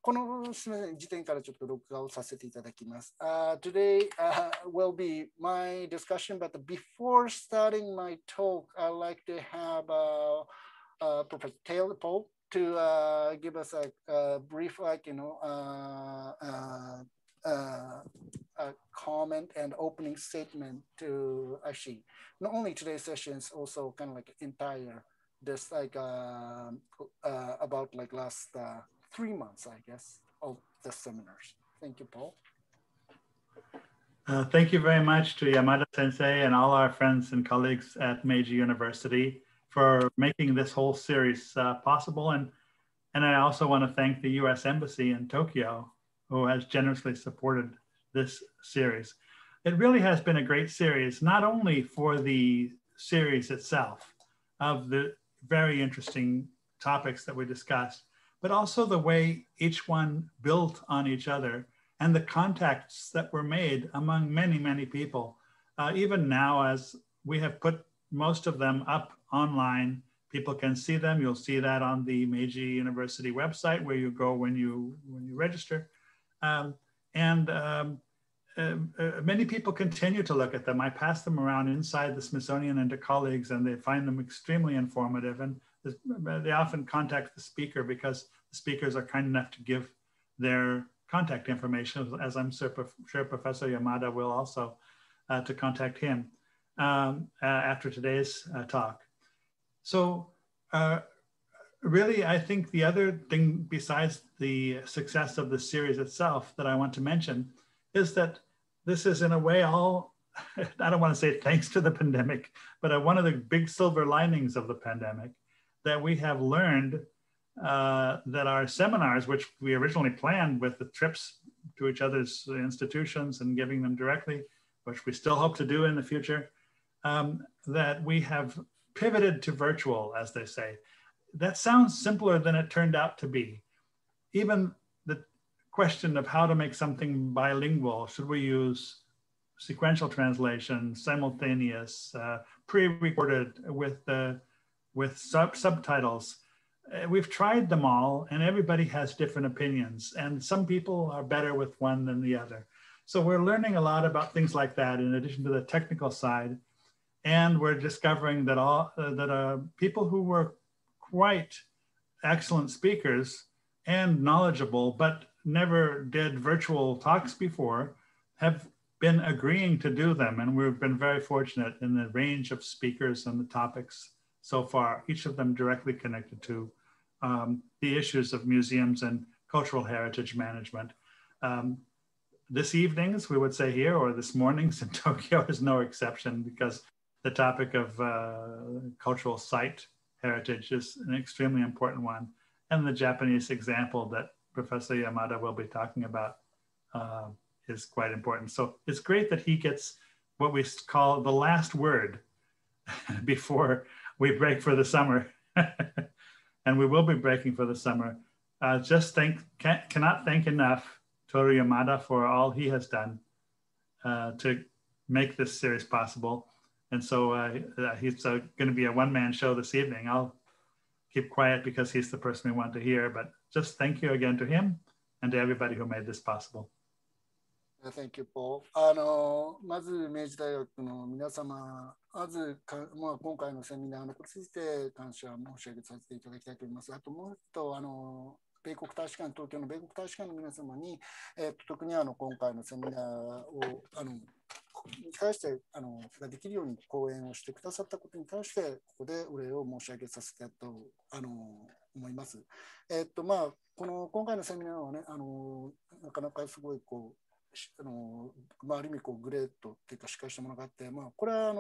この時点からちょっと録画をさせていただきます。Today will be my discussion, but before starting my talk, I'd like to have Professor Taylor Pope to give us a brief, a comment and opening statement to actually not only today's sessions, also kind of like entire this about like last 3 months, I guess, of the seminars. Thank you, Paul. Thank you very much to Yamada Sensei and all our friends and colleagues at Meiji University for making this whole series possible. And I also want to thank the US Embassy in Tokyo, who has generously supported this series. It really has been a great series, not only for the series itself of the very interesting topics that we discussed, but also the way each one built on each other and the contacts that were made among many, many people. Even now, as we have put most of them up online, people can see them. You'll see that on the Meiji University website where you go when you register. Many people continue to look at them. I pass them around inside the Smithsonian and to colleagues, and they find them extremely informative. And they often contact the speaker because the speakers are kind enough to give their contact information, as I'm sure Professor Yamada will also, to contact him after today's talk. So really, I think the other thing besides the success of the series itself that I want to mention is that this is in a way all, I don't want to say thanks to the pandemic, but one of the big silver linings of the pandemic, that we have learned that our seminars, which we originally planned with the trips to each other's institutions and giving them directly, which we still hope to do in the future, that we have pivoted to virtual, as they say. That sounds simpler than it turned out to be. Even the question of how to make something bilingual, should we use sequential translation, simultaneous, pre-recorded with subtitles? We've tried them all, and everybody has different opinions, and some people are better with one than the other. So we're learning a lot about things like that in addition to the technical side, and we're discovering that people who were quite excellent speakers and knowledgeable, but never did virtual talks before, have been agreeing to do them. And we've been very fortunate in the range of speakers and the topics so far, each of them directly connected to the issues of museums and cultural heritage management. This evening's, we would say here, or this morning's in Tokyo is no exception, because the topic of cultural site heritage is an extremely important one. And the Japanese example that Professor Yamada will be talking about is quite important. So it's great that he gets what we call the last word before we break for the summer. And we will be breaking for the summer. Cannot thank enough Toru Yamada for all he has done to make this series possible. And so he's going to be a one-man show this evening. I'll keep quiet because he's the person we want to hear, but just thank you again to him and to everybody who made this possible. Thank you, Paul. まず明治大学の皆様、まず今回のセミナーについて感謝申し上げさせていただきたいと思います。あともう一つ、米国大使館、東京の米国大使館の皆様に、特に今回のセミナーをに対してができるように講演をしてくださったことに対してここでお礼を申し上げさせてと思います。今回のセミナーはね、なかなかすごいある意味グレートっていうかしっかりしたものがあって、これは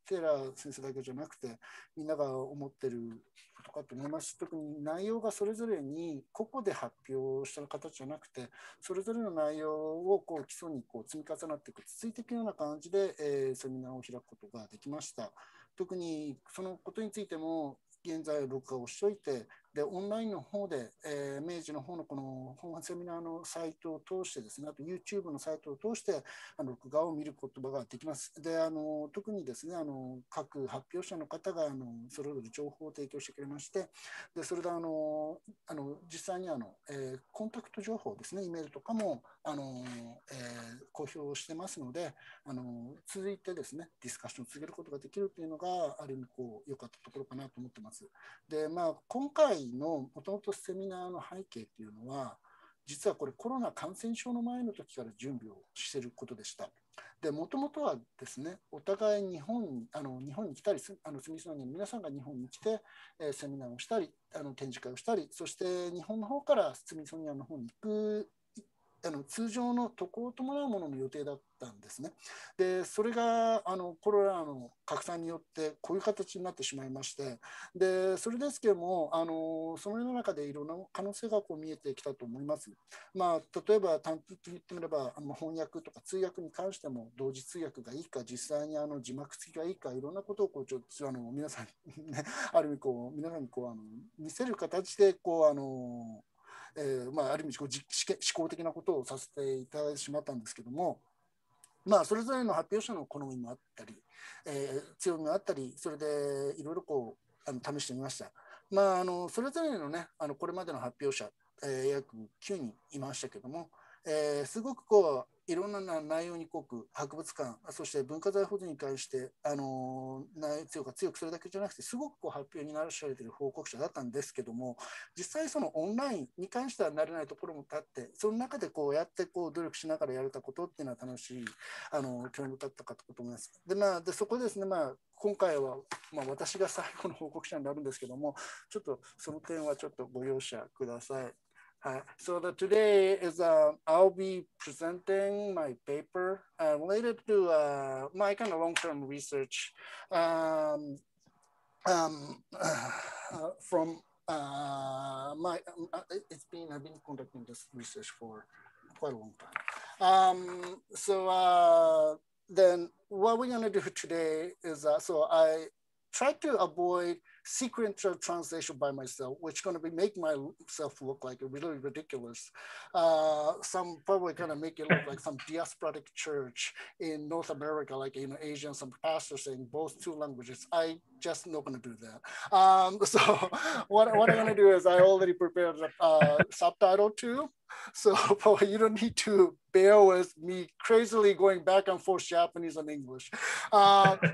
テイラー先生だけじゃなくてみんなが思ってることかと思いますし、特に内容がそれぞれに個々で発表した形じゃなくて、それぞれの内容を基礎に積み重なっていく続いていくような感じで、セミナーを開くことができました。特にそのことについても現在録画をしておいて、でオンラインの方で、明治の方のこの本セミナーのサイトを通してですね、あと YouTube のサイトを通して録画を見ることができます。で特にですね、各発表者の方がそれぞれ情報を提供してくれまして、でそれで実際にコンタクト情報ですね、イメールとかも公表してますので、続いてですね、ディスカッションを続けることができるというのが、ある意味良かったところかなと思ってます。で、今回のもともとセミナーの背景というのは、実はこれコロナ感染症の前の時から準備をしていることでした。で、もともとはですね、お互い日本に来たり、スミソニアンの皆さんが日本に来て、セミナーをしたり、展示会をしたり、そして日本の方からスミソニアンの方に行く通常の渡航を伴うものの予定だったんですね。で、それがコロナの拡散によってこういう形になってしまいまして、でそれですけどもその世の中でいろんな可能性が見えてきたと思います。例えば単純に言ってみれば翻訳とか通訳に関しても同時通訳がいいか、実際に字幕付きがいいか、いろんなことをちょっと皆さんに、ね、ある意味皆さんに見せる形である意味思考的なことをさせていただいてしまったんですけども、それぞれの発表者の好みもあったり、強みもあったり、それでいろいろ試してみました。それぞれのねこれまでの発表者、約9人いましたけども、すごくいろんな内容に濃く、博物館、そして文化財保存に関して強くそれだけじゃなくて、すごく発表にならされている報告者だったんですけども、実際そのオンラインに関しては慣れないところもあって、その中でやって努力しながらやれたことっていうのは楽しい興味深かったと思います。でそこですね、今回は、私が最後の報告者になるんですけども、ちょっとその点はちょっとご容赦ください。So today is I'll be presenting my paper related to my kind of long-term research from I've been conducting this research for quite a long time. Then what we're going to do today is so I try to avoid sequential translation by myself, which is going to be make myself look like really ridiculous. Some probably going to make it look like some diasporic church in North America, like Asia, some pastors saying both two languages. I just not going to do that. So what I'm going to do is I already prepared a subtitle too. So probably you don't need to bear with me crazily going back and forth Japanese and English.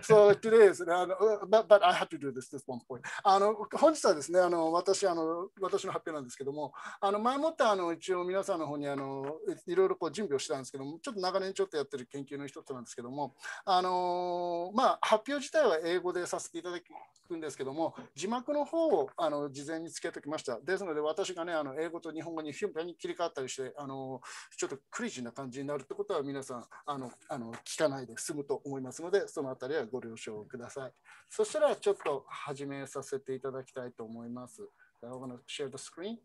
So today is, but I have to do this one point. 本日はですね、私の発表なんですけども、前もって一応皆さんの方にいろいろ準備をしたんですけども、ちょっと長年ちょっとやってる研究の一つなんですけども、発表自体は英語でさせていただくんですけども、字幕の方を事前につけておきました。ですので私がね英語と日本語に頻繁に切り替わったりしてちょっとクレイジーな感じになるってことは皆さん聞かないで済むと思いますので、そのあたりはご了承ください。そしたらちょっと始めさせていただきたいと思います。I'm going to share the screen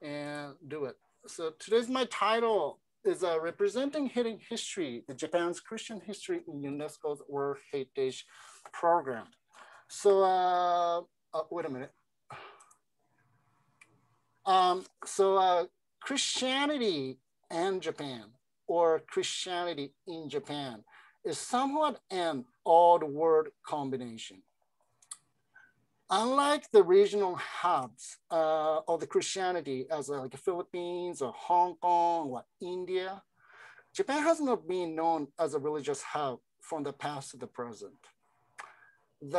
and do it. So today's my title is representing hidden history, Japan's Christian history in UNESCO's World Heritage Program. So wait a minute. Christianity and Japan, or Christianity in Japan, is somewhat an odd word combination. Unlike the regional hubs of the Christianity as like the Philippines or Hong Kong or India, Japan has not been known as a religious hub from the past to the present. Wait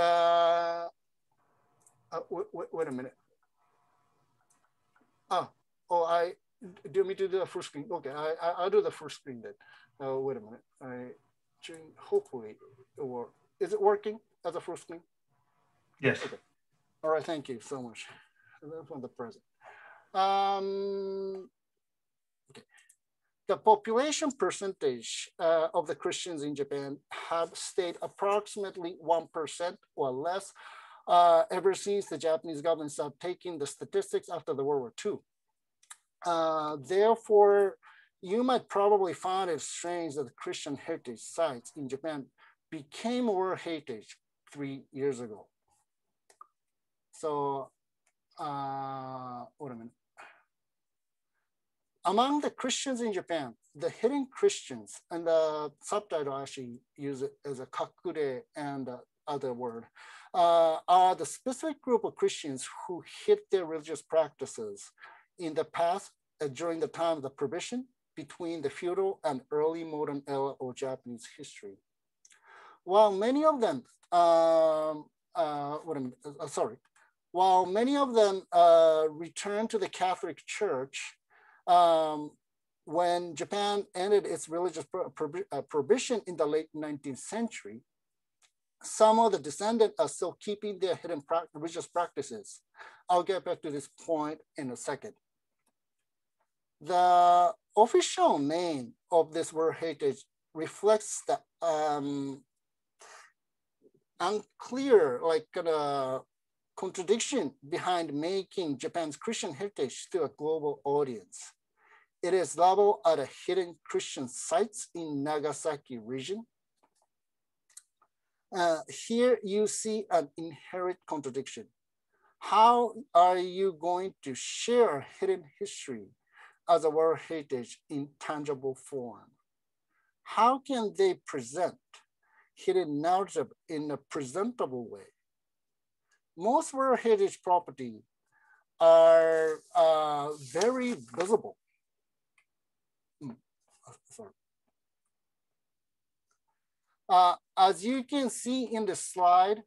a minute. Do me to do the full screen? Okay, I'll do the full screen then. Wait a minute. Hopefully it will work. Is it working as a full screen? Yes. Okay. All right, thank you so much. From the present. Okay. The population percentage of the Christians in Japan have stayed approximately 1% or less ever since the Japanese government started taking the statistics after the World War II. Therefore, you might probably find it strange that the Christian heritage sites in Japan became World Heritage 3 years ago. So, wait a minute. Among the Christians in Japan, the hidden Christians, and the subtitle actually use it as a kakure and other word, are the specific group of Christians who hid their religious practices in the past during the time of the prohibition between the feudal and early modern era of Japanese history. While many of them, while many of them returned to the Catholic Church when Japan ended its religious prohibition in the late 19th century, some of the descendants are still keeping their hidden religious practices. I'll get back to this point in a second. The official name of this World Heritage reflects the unclear contradiction behind making Japan's Christian heritage to a global audience. It is labeled as hidden Christian sites in Nagasaki region. Here you see an inherent contradiction. How are you going to share hidden history as a World Heritage in tangible form? How can they present hidden narrative in a presentable way? Most World Heritage property are very visible. Sorry. As you can see in the slide,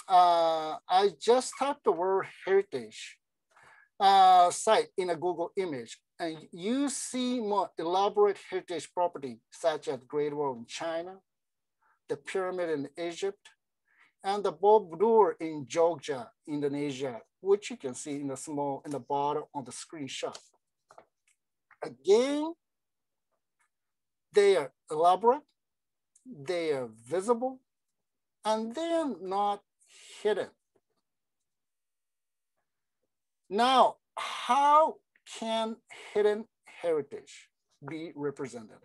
I just typed the word heritage site in a Google image, and you see more elaborate heritage property such as Great Wall in China, the pyramid in Egypt, and the Borobudur in Jogja, Indonesia, which you can see in the bottom of the screenshot. Again, they are elaborate, they are visible, and they're not hidden. Now, how can hidden heritage be represented?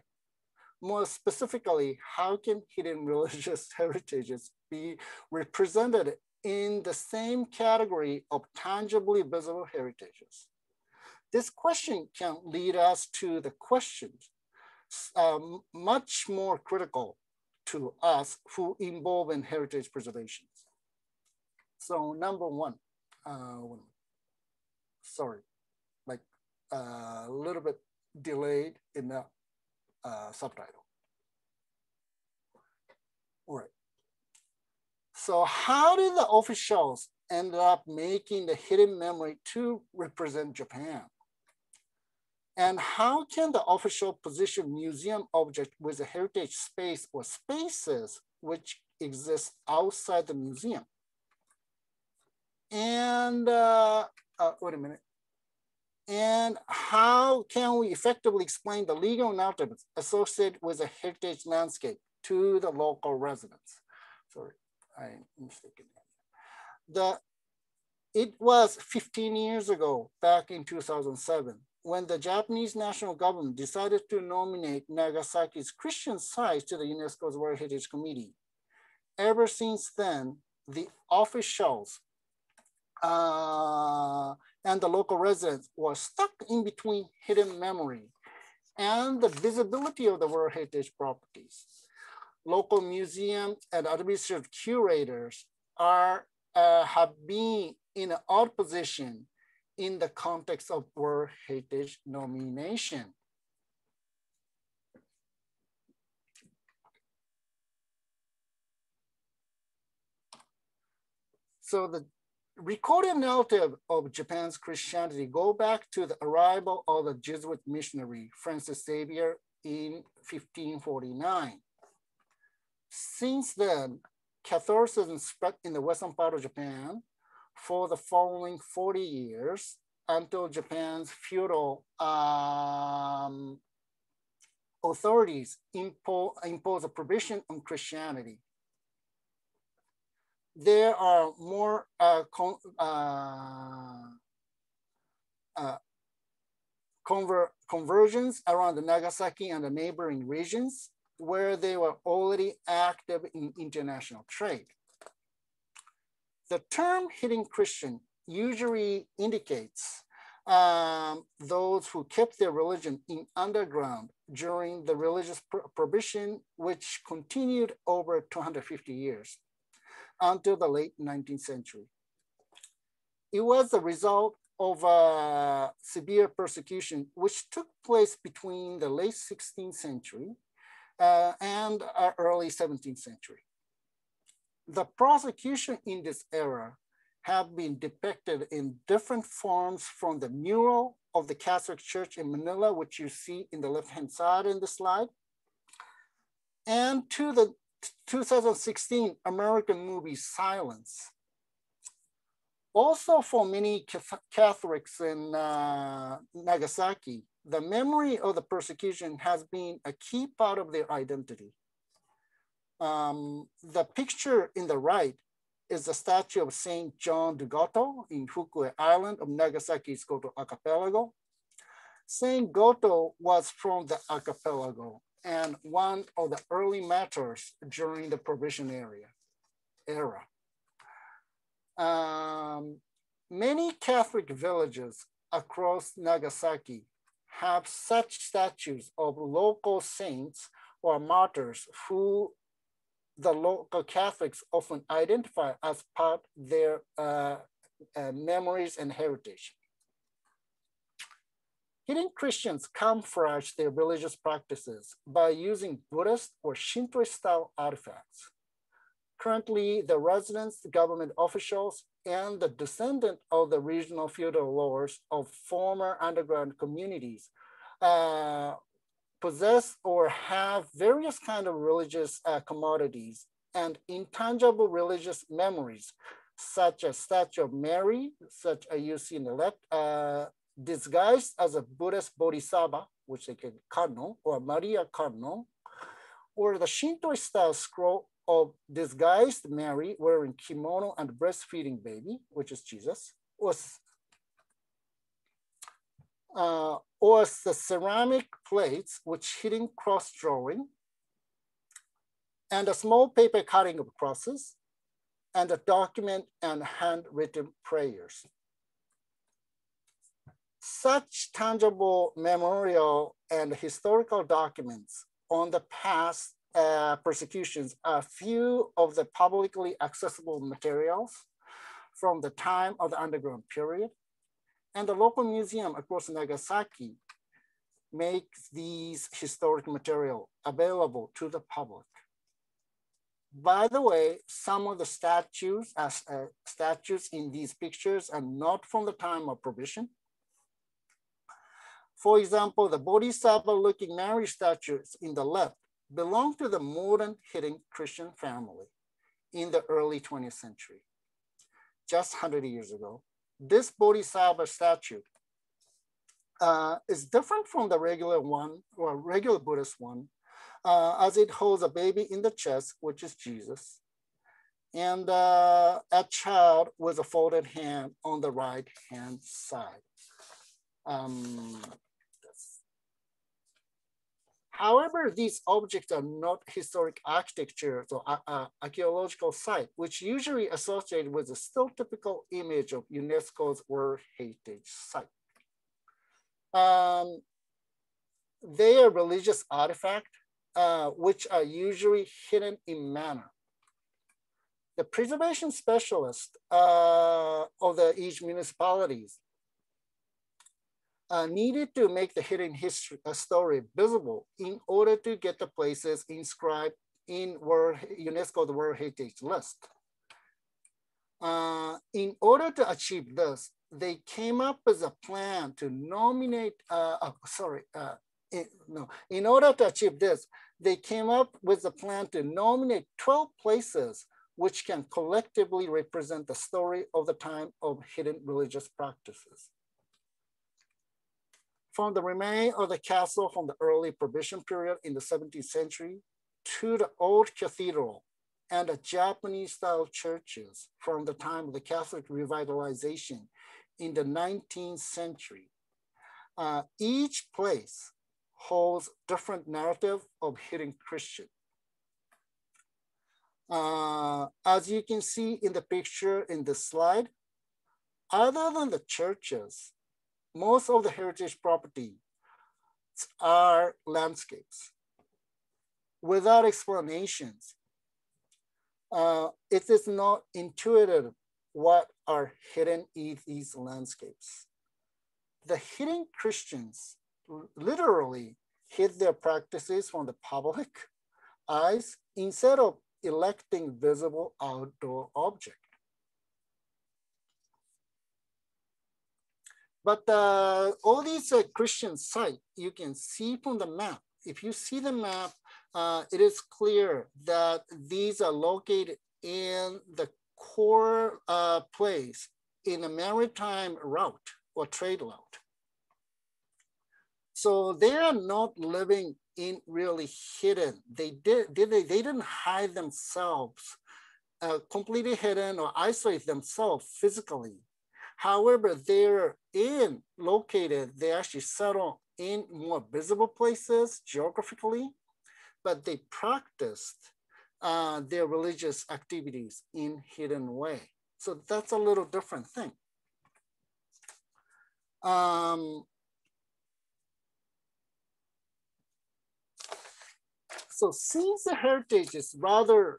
More specifically, how can hidden religious heritages be represented in the same category of tangibly visible heritages? This question can lead us to the questions much more critical to us who involve in heritage preservation. So number one, sorry, like a little bit delayed in the subtitle. All right. So how did the officials end up making the hidden memory to represent Japan? And how can the official position museum object with a heritage space or spaces which exist outside the museum? And wait a minute. And how can we effectively explain the legal narratives associated with a heritage landscape to the local residents? Sorry, I'm mistaken. It was 15 years ago, back in 2007, when the Japanese national government decided to nominate Nagasaki's Christian site to the UNESCO's World Heritage Committee. Ever since then, the officials and the local residents were stuck in between hidden memory and the visibility of the World Heritage properties. Local museum and administrative curators have been in an odd position in the context of World Heritage nomination. So the recorded narrative of Japan's Christianity go back to the arrival of the Jesuit missionary Francis Xavier in 1549. Since then, Catholicism spread in the western part of Japan for the following 40 years until Japan's feudal authorities impose a prohibition on Christianity. There are more conversions around the Nagasaki and the neighboring regions where they were already active in international trade. The term hidden Christian usually indicates those who kept their religion in underground during the religious prohibition, which continued over 250 years until the late 19th century. It was the result of severe persecution, which took place between the late 16th century and early 17th century. The prosecution in this era have been depicted in different forms, from the mural of the Catholic Church in Manila, which you see in the left-hand side in the slide, and to the 2016 American movie Silence. Also, for many Catholics in Nagasaki, the memory of the persecution has been a key part of their identity. The picture in the right is the statue of Saint John de Goto in Fukui Island of Nagasaki's Goto Archipelago. Saint Goto was from the archipelago and one of the early martyrs during the Prohibition era. Many Catholic villages across Nagasaki have such statues of local saints or martyrs who the local Catholics often identify as part of their memories and heritage. Hidden Christians camouflage their religious practices by using Buddhist or Shintoist style artifacts. Currently, the residents, government officials, and the descendant of the regional feudal lords of former underground communities possess or have various kinds of religious commodities and intangible religious memories, such as Statue of Mary, such as you see in the left, disguised as a Buddhist Bodhisattva, which they can Kanno, or Maria Kanno, or the Shintoist style scroll of disguised Mary wearing kimono and breastfeeding baby, which is Jesus, or the ceramic plates which hidden cross drawing, and a small paper cutting of crosses, and a document and handwritten prayers. Such tangible memorial and historical documents on the past persecutions are few of the publicly accessible materials from the time of the underground period, and the local museum across Nagasaki makes these historic material available to the public. By the way, some of the statues in these pictures are not from the time of Prohibition. For example, the Bodhisattva-looking Mary statues in the left belong to the modern hidden Christian family in the early 20th century, just 100 years ago. This Bodhisattva statue is different from the regular one, or regular Buddhist one, as it holds a baby in the chest, which is Jesus, and a child with a folded hand on the right-hand side. However, these objects are not historic architecture or archaeological site, which usually associated with the still typical image of UNESCO's World Heritage Site. They are religious artifacts, which are usually hidden in manner. The preservation specialists of each municipalities needed to make the hidden history story visible in order to get the places inscribed in UNESCO's World Heritage List. In order to achieve this, they came up with a plan to nominate, in order to achieve this, they came up with a plan to nominate 12 places which can collectively represent the story of the time of hidden religious practices. From the remains of the castle from the early Prohibition period in the 17th century to the old cathedral and the Japanese-style churches from the time of the Catholic revitalization in the 19th century, each place holds different narrative of hidden Christian. As you can see in the picture in this slide, other than the churches, most of the heritage property are landscapes without explanations. It is not intuitive what are hidden in these landscapes. the hidden Christians literally hid their practices from the public eyes instead of electing visible outdoor objects. But all these Christian sites, you can see from the map. If you see the map, it is clear that these are located in the core place in a maritime route or trade route. So they are not living in really hidden. They didn't hide themselves, completely hidden or isolate themselves physically. However, they're located, they actually settle in more visible places geographically, but they practiced their religious activities in hidden way. So that's a little different thing. So since the heritage is rather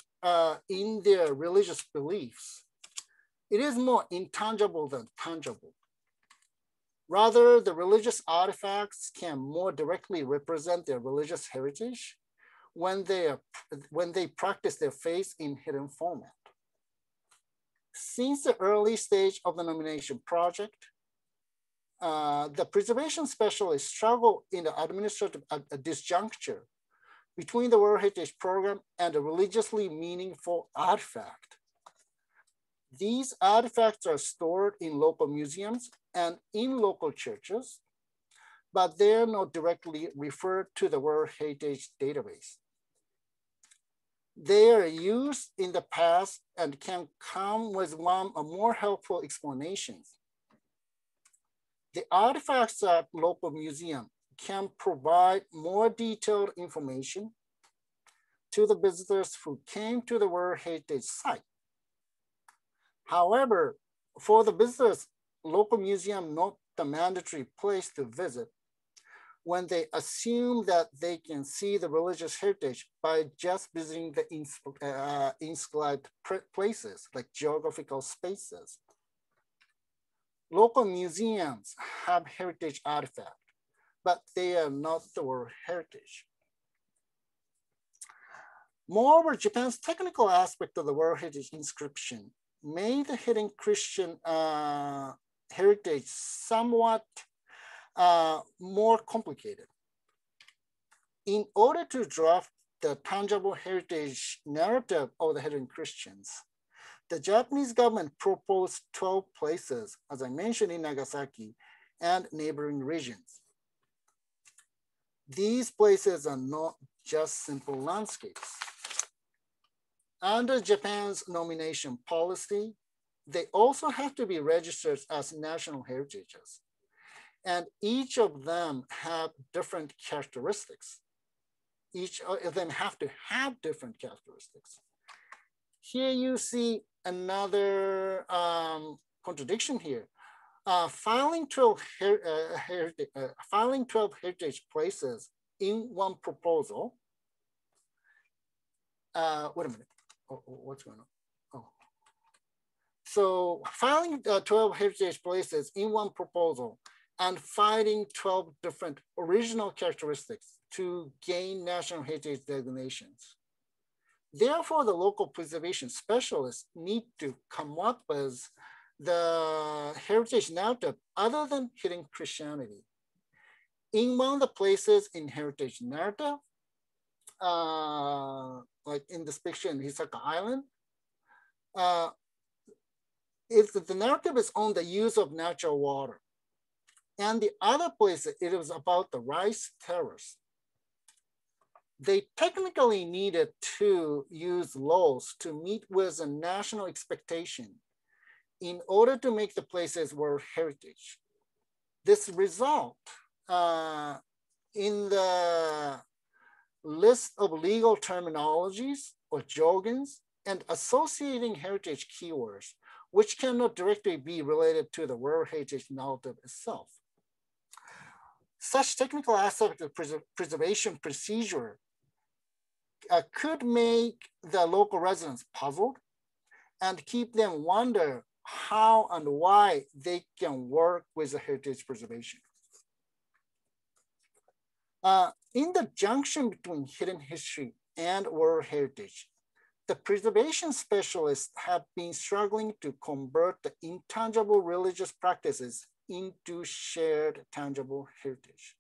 in their religious beliefs, it is more intangible than tangible. Rather, the religious artifacts can more directly represent their religious heritage when they practice their faith in hidden format. Since the early stage of the nomination project, the preservation specialists struggle in the administrative disjuncture between the World Heritage Program and a religiously meaningful artifact. These artifacts are stored in local museums and in local churches, but they're not directly referred to the World Heritage Database. They are used in the past and can come with one or more helpful explanations. The artifacts at local museum can provide more detailed information to the visitors who came to the World Heritage Site. However, for the visitors, local museum not the mandatory place to visit when they assume that they can see the religious heritage by just visiting the inscribed places like geographical spaces. Local museums have heritage artifacts, but they are not the World Heritage. Moreover, Japan's technical aspect of the World Heritage inscription made the hidden Christian heritage somewhat more complicated. In order to draft the tangible heritage narrative of the hidden Christians, the Japanese government proposed 12 places, as I mentioned, in Nagasaki and neighboring regions. These places are not just simple landscapes. Under Japan's nomination policy, they also have to be registered as national heritages. And each of them have different characteristics. Each of them have to have different characteristics. Here you see another contradiction here. Filing 12 heritage places in one proposal. Wait a minute. What's going on? Oh. So filing 12 heritage places in one proposal and finding 12 different original characteristics to gain national heritage designations. Therefore, the local preservation specialists need to come up with the heritage narrative other than hidden Christianity. In one of the places in heritage narrative, like in this picture in Hisaka Island, the narrative is on the use of natural water. And the other place, it was about the rice terrace. They technically needed to use laws to meet with a national expectation in order to make the places World Heritage. This result in the list of legal terminologies or jargons and associating heritage keywords, which cannot directly be related to the World Heritage narrative itself. Such technical aspect of preservation procedure could make the local residents puzzled and keep them wonder how and why they can work with the heritage preservation. In the junction between hidden history and world heritage, the preservation specialists have been struggling to convert the intangible religious practices into shared tangible heritage.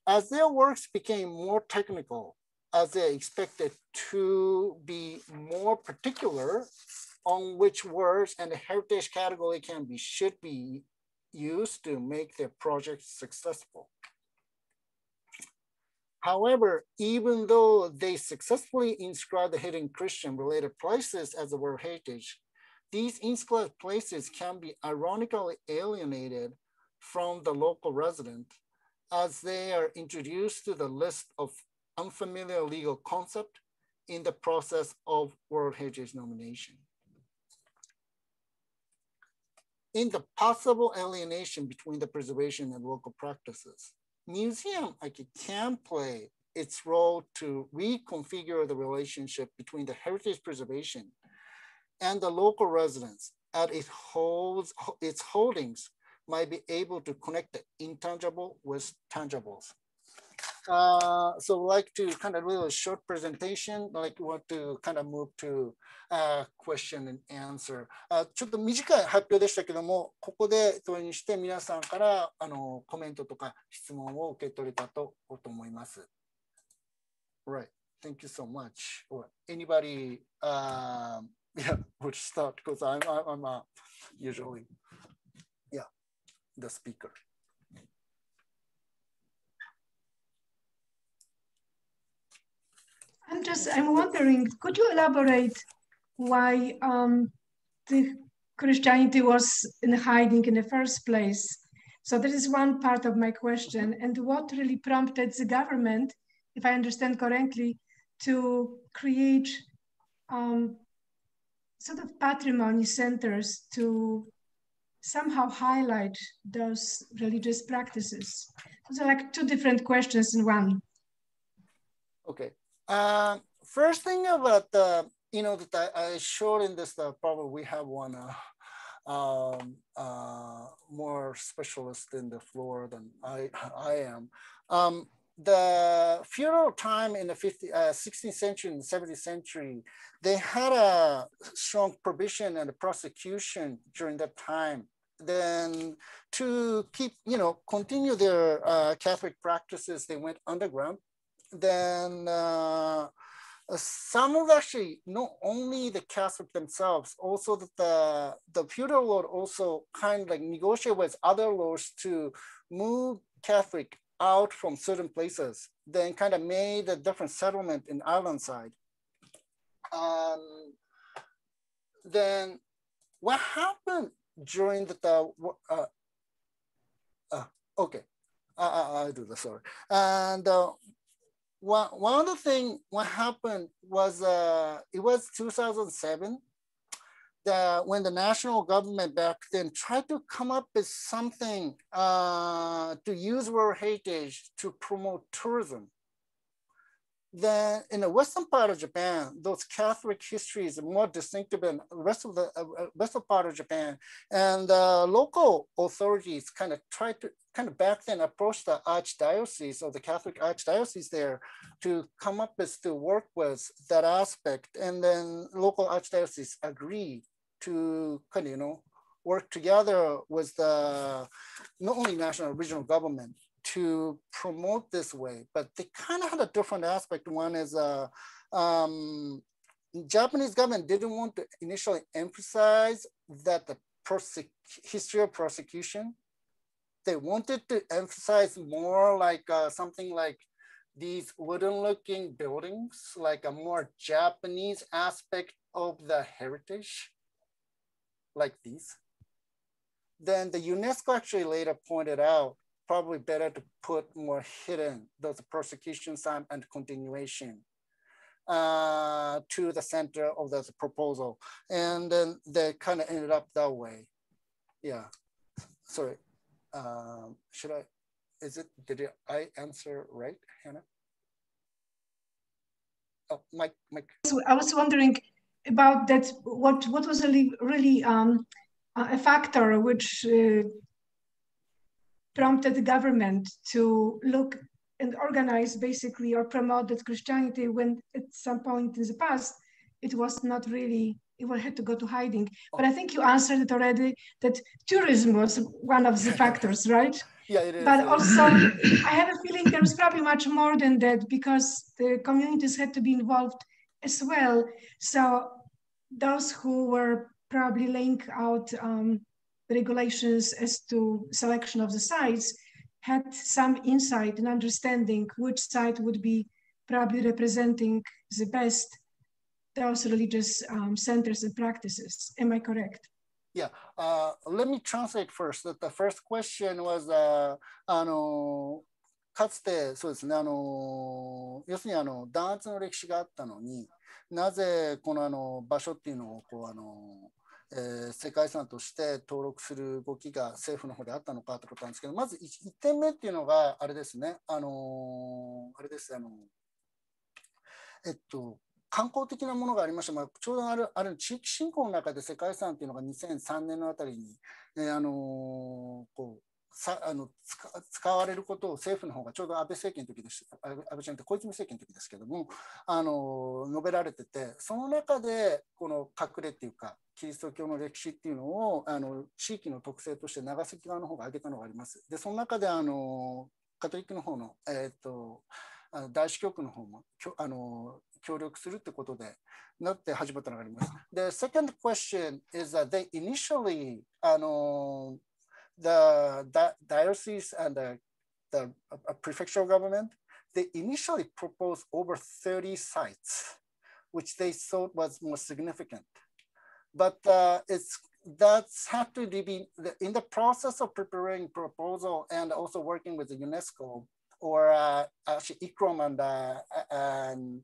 As their works became more technical, as they expected to be more particular on which words and the heritage category should be used to make their projects successful. However, even though they successfully inscribed the hidden Christian-related places as the world heritage, these inscribed places can be ironically alienated from the local resident as they are introduced to the list of unfamiliar legal concept in the process of World Heritage nomination. In the possible alienation between the preservation and local practices, museum can play its role to reconfigure the relationship between the heritage preservation and the local residents as its holdings might be able to connect the intangible with tangibles. So like to kind of do a short presentation, like want to kind of move to question and answer. ちょっと短い発表でしたけども、ここでそれにして皆さんからコメントとか質問を受け取れたと思います。Right, thank you so much. Or anybody, yeah, would start because I'm usually, yeah, the speaker. I'm wondering, could you elaborate why the Christianity was in hiding in the first place? So that is one part of my question. And what really prompted the government, if I understand correctly, to create sort of patrimony centers to somehow highlight those religious practices? Those are like two different questions in one. Okay. First thing about the, that I showed in this, probably we have one more specialist in the floor than I am. The feudal time in the 16th century and 17th century, they had a strong prohibition and prosecution during that time. Then to keep, continue their Catholic practices, they went underground. Then some of actually, not only the Catholic themselves, also the feudal lord also kind of like negotiate with other lords to move Catholic out from certain places, then kind of made a different settlement in island side. Then what happened during okay, I'll do this, sorry. And one other thing, what happened was, it was 2007, when the national government back then tried to come up with something to use World Heritage to promote tourism. Then in the western part of Japan, those Catholic histories are more distinctive than the rest of the western part of Japan. And local authorities kind of tried to back then approach the archdiocese or the Catholic archdiocese there to come up with, to work with that aspect. And then local archdiocese agreed to kind of, work together with the, not only national, regional government to promote this way, but they kind of had a different aspect. One is Japanese government didn't want to initially emphasize that the history of persecution. They wanted to emphasize more like something like these wooden looking buildings, like a more Japanese aspect of the heritage, like these. Then the UNESCO actually later pointed out, probably better to put more hidden, those persecution sign and continuation to the center of the proposal. And then they kind of ended up that way. Yeah, sorry. Did I answer right, Hannah? Oh, Mike. I was wondering, about that, what was really a factor which prompted the government to look and organize basically or promote that Christianity when at some point in the past, it was not really, it had to go to hiding. But I think you answered it already, that tourism was one of the factors, right? Yeah, it is. But also, I have a feeling there was probably much more than that, because the communities had to be involved as well. So those who were probably laying out regulations as to selection of the sites had some insight and understanding which site would be probably representing the best those religious centers and practices. Am I correct? Yeah, let me translate first. The first question was, かつてそうですね、要するに弾圧の歴史があったのに、なぜこの場所っていうのをこう世界遺産として登録する動きが政府の方であったのかということなんですけど、まず 1点目っていうのがあれですね、あれです、観光的なものがありました。ちょうどある地域振興の中で世界遺産というのが2003年のあたりに、使われることを政府の方がちょうど安倍政権の時でした、安倍じゃなくて小泉政権の時ですけども、述べられてて、その中でこの隠れっていうか、キリスト教の歴史っていうのを地域の特性として長崎側の方が挙げたのがあります。で、その中でカトリックの方の、大司教区の方も協力するってことでなって始まったのがあります。The second question is that they initially the diocese and the prefectural government, they initially proposed over 30 sites, which they thought was more significant. But that's had to be in the process of preparing proposal and also working with the UNESCO or actually ICROM and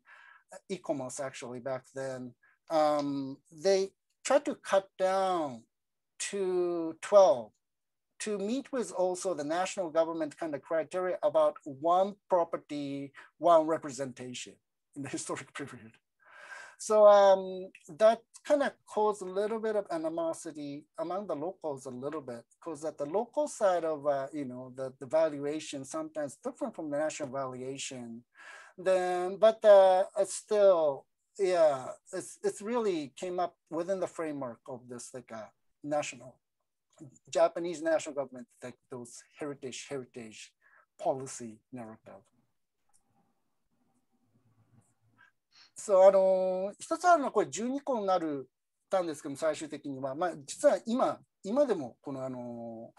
e-commerce actually back then, they tried to cut down to 12 to meet with also the national government kind of criteria about one property, one representation in the historic period. So that kind of caused a little bit of animosity among the locals a little bit, because at the local side of, the valuation sometimes different from the national valuation. Then, but still, yeah, it's really came up within the framework of this like a Japanese national government, like those heritage policy narrative. So 一つあるのはこれ12個になるたんですけども、最終的には、実は今でもこの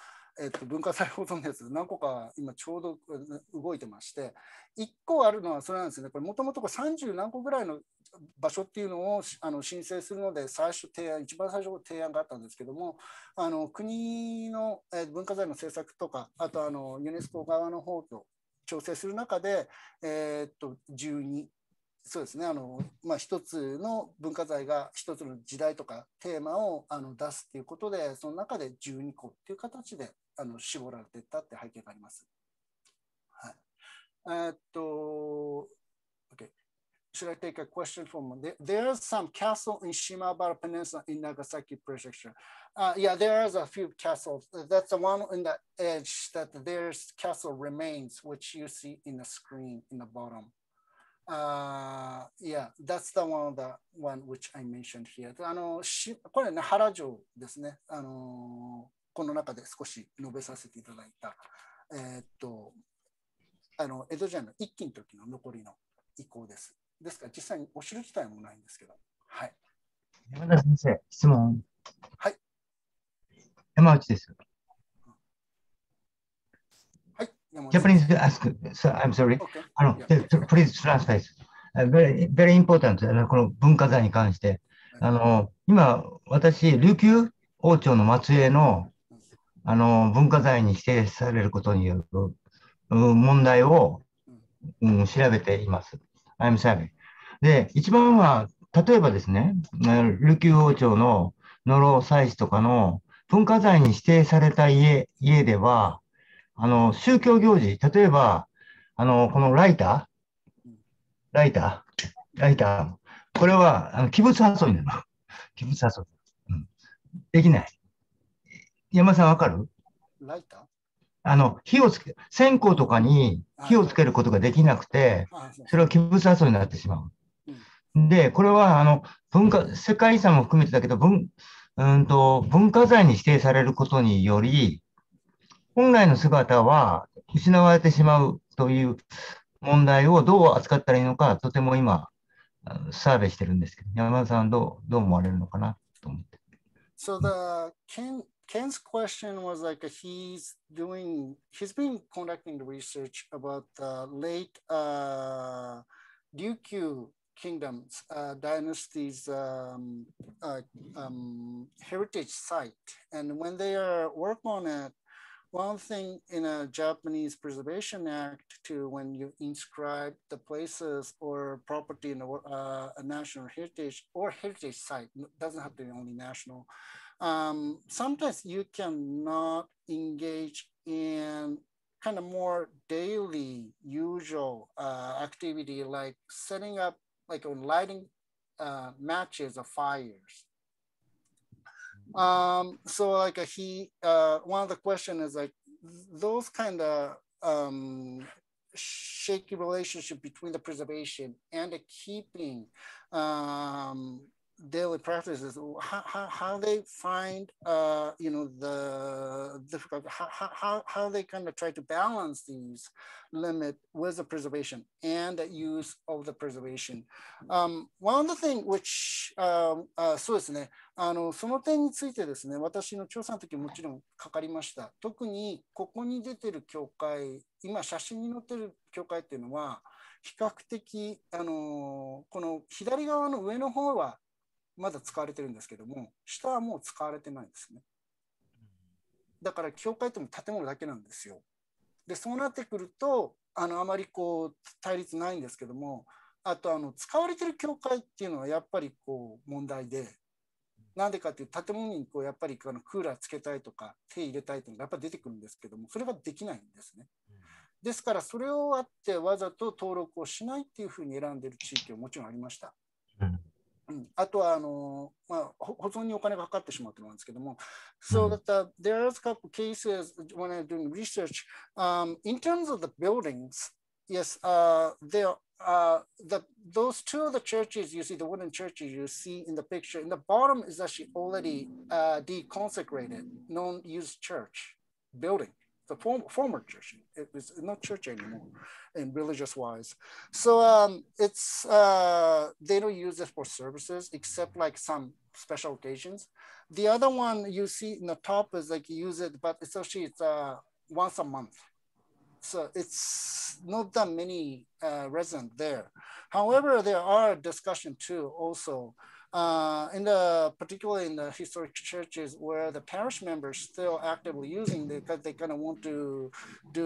文化財保存のやつ何個か今ちょうど動いてまして、1個あるのはそれなんですね。これもともと30何個ぐらいの場所っていうのを申請するので一番最初の提案があったんですけども、国の文化財の政策とか、あとユネスコ側の方と調整する中で、12そうですね、一つの文化財が一つの時代とかテーマを出すっていうことで、その中で12個っていう形で絞られていったって背景があります。はい。Okay. Should I take a question from there's some castle in Shimabara Peninsula in Nagasaki Prefecture. Yeah, there's a few castles. That's the one in the edge that there's castle remains, which you see in the screen in the bottom. Yeah, that's the one which I mentioned here. これね、原城ですね。この中で少し述べさせていただいた、江戸時代の一揆の時の残りの遺構です。ですから実際にお城自体もないんですけど。はい。山田先生、質問。はい。山内です。Japanese ask, so I'm sorry. Okay. Please translate. Very, very important. この文化財に関して。今、私、琉球王朝の末裔の、文化財に指定されることによる問題を、調べています。I'm sorry. で、一番は、例えばですね、琉球王朝の野呂祭祀とかの文化財に指定された家では、宗教行事、例えば、このライターこれは器物破損なの。器物破損。うん。できない。山田さんわかる？ライタ火をつけ、線香とかに火をつけることができなくて、それは器物破損になってしまう。で、これは世界遺産も含めてだけど、文化財に指定されることにより、本来の姿は失われてしまうという問題をどう扱ったらいいのか、とても今、サーベイしてるんですけど、山田さんどう思われるのかなと思って。So Ken's question was like he's been conducting the research about the late Ryukyu kingdoms, dynasties, heritage site. And when they are work on it, one thing in a Japanese Preservation Act when you inscribe the places or property in a national heritage or heritage site, doesn't have to be only national. Sometimes you cannot engage in kind of more daily, usual activity like setting up, like lighting matches or fires. So like one of the questions is like those kind of shaky relationship between the preservation and the keeping daily practices, how they find the difficult, how they kind of try to balance these limit with the preservation and the use of the preservation. One of the things which そうですね、その点についてですね、私の調査の時もちろんかかりました。特にここに出てる教会、今写真に載ってる教会っていうのは比較的この左側の上の方はまだ使われてるんですけども、下はもう使われてないんですね。だから教会っても建物だけなんですよ。で、そうなってくるとあまりこう対立ないんですけども、あと使われてる教会っていうのはやっぱりこう問題で、なんでかっていう建物にこうやっぱりクーラーつけたいとか手入れたいっていうのがやっぱり出てくるんですけども、それができないんですね。ですからそれをあってわざと登録をしないっていうふうに選んでる地域はもちろんありました。あとは保存にお金がかかってしまうというのなんですけども、so that there are a couple cases when I'm doing research, in terms of the buildings, yes, those two of the churches you see, the wooden churches you see in the picture, in the bottom is actually already deconsecrated, non-used church building. The former church. It was not church anymore in religious wise. So it's they don't use it for services except like some special occasions. The other one you see in the top is like you use it, but it's actually once a month. So it's not that many residents there. However, there are discussion too also. Particularly in the historic churches where the parish members still actively using it because they kind of want to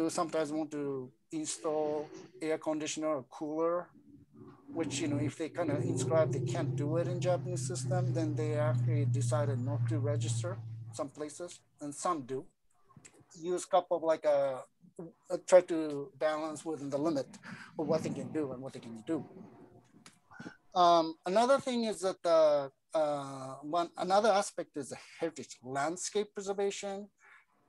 sometimes want to install air conditioner or cooler, which if they kind of inscribe they can't do it in Japanese system, then they actually decided not to register some places, and some do use a couple of like try to balance within the limit of what they can do and what they can do. Another thing is that another aspect is the heritage landscape preservation.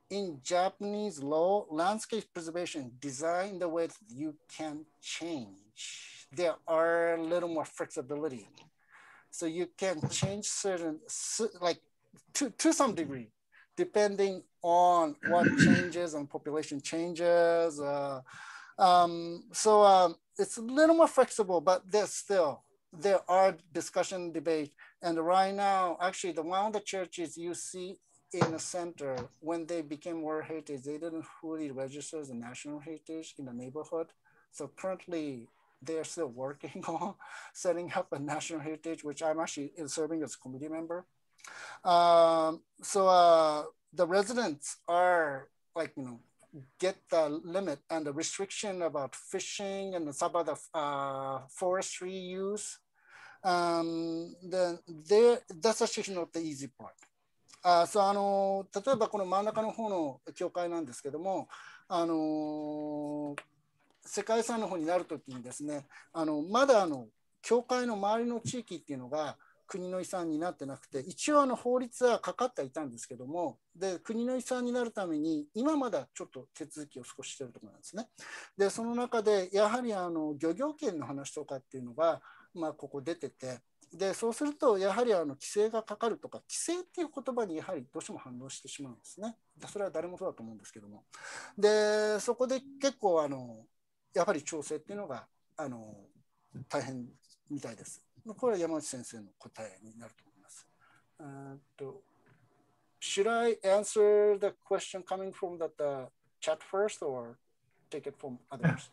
In Japanese law, landscape preservation designed in the way that you can change. There are a little more flexibility. So you can change certain, like to some degree, depending on what changes and population changes. So it's a little more flexible, but there are discussion, debate, and right now, actually, one of the churches you see in the center, when they became World Heritage, they didn't fully register as a national heritage in the neighborhood. So currently, they're still working on setting up a national heritage, which I'm actually serving as a committee member. So the residents are like, get the limit and the restriction about fishing and some of the forestry use. Then that's actually not the easy part. So 例えばこの真ん中の方の教会なんですけども、世界遺産の方になるときにですね、まだ教会の周りの地域っていうのが国の遺産になってなくて、一応法律はかかっていたんですけども、で国の遺産になるために今まだちょっと手続きを少ししてるところなんですね。でその中でやはり漁業権の話とかっていうのが、ここ出てて、でそうするとやはり規制がかかるとか、規制っていう言葉にやはりどうしても反応してしまうんですね。それは誰もそうだと思うんですけども、でそこで結構やはり調整っていうのが大変みたいです。これは山内先生の答えになると思います。Should I answer the question coming from the chat first or take it from others?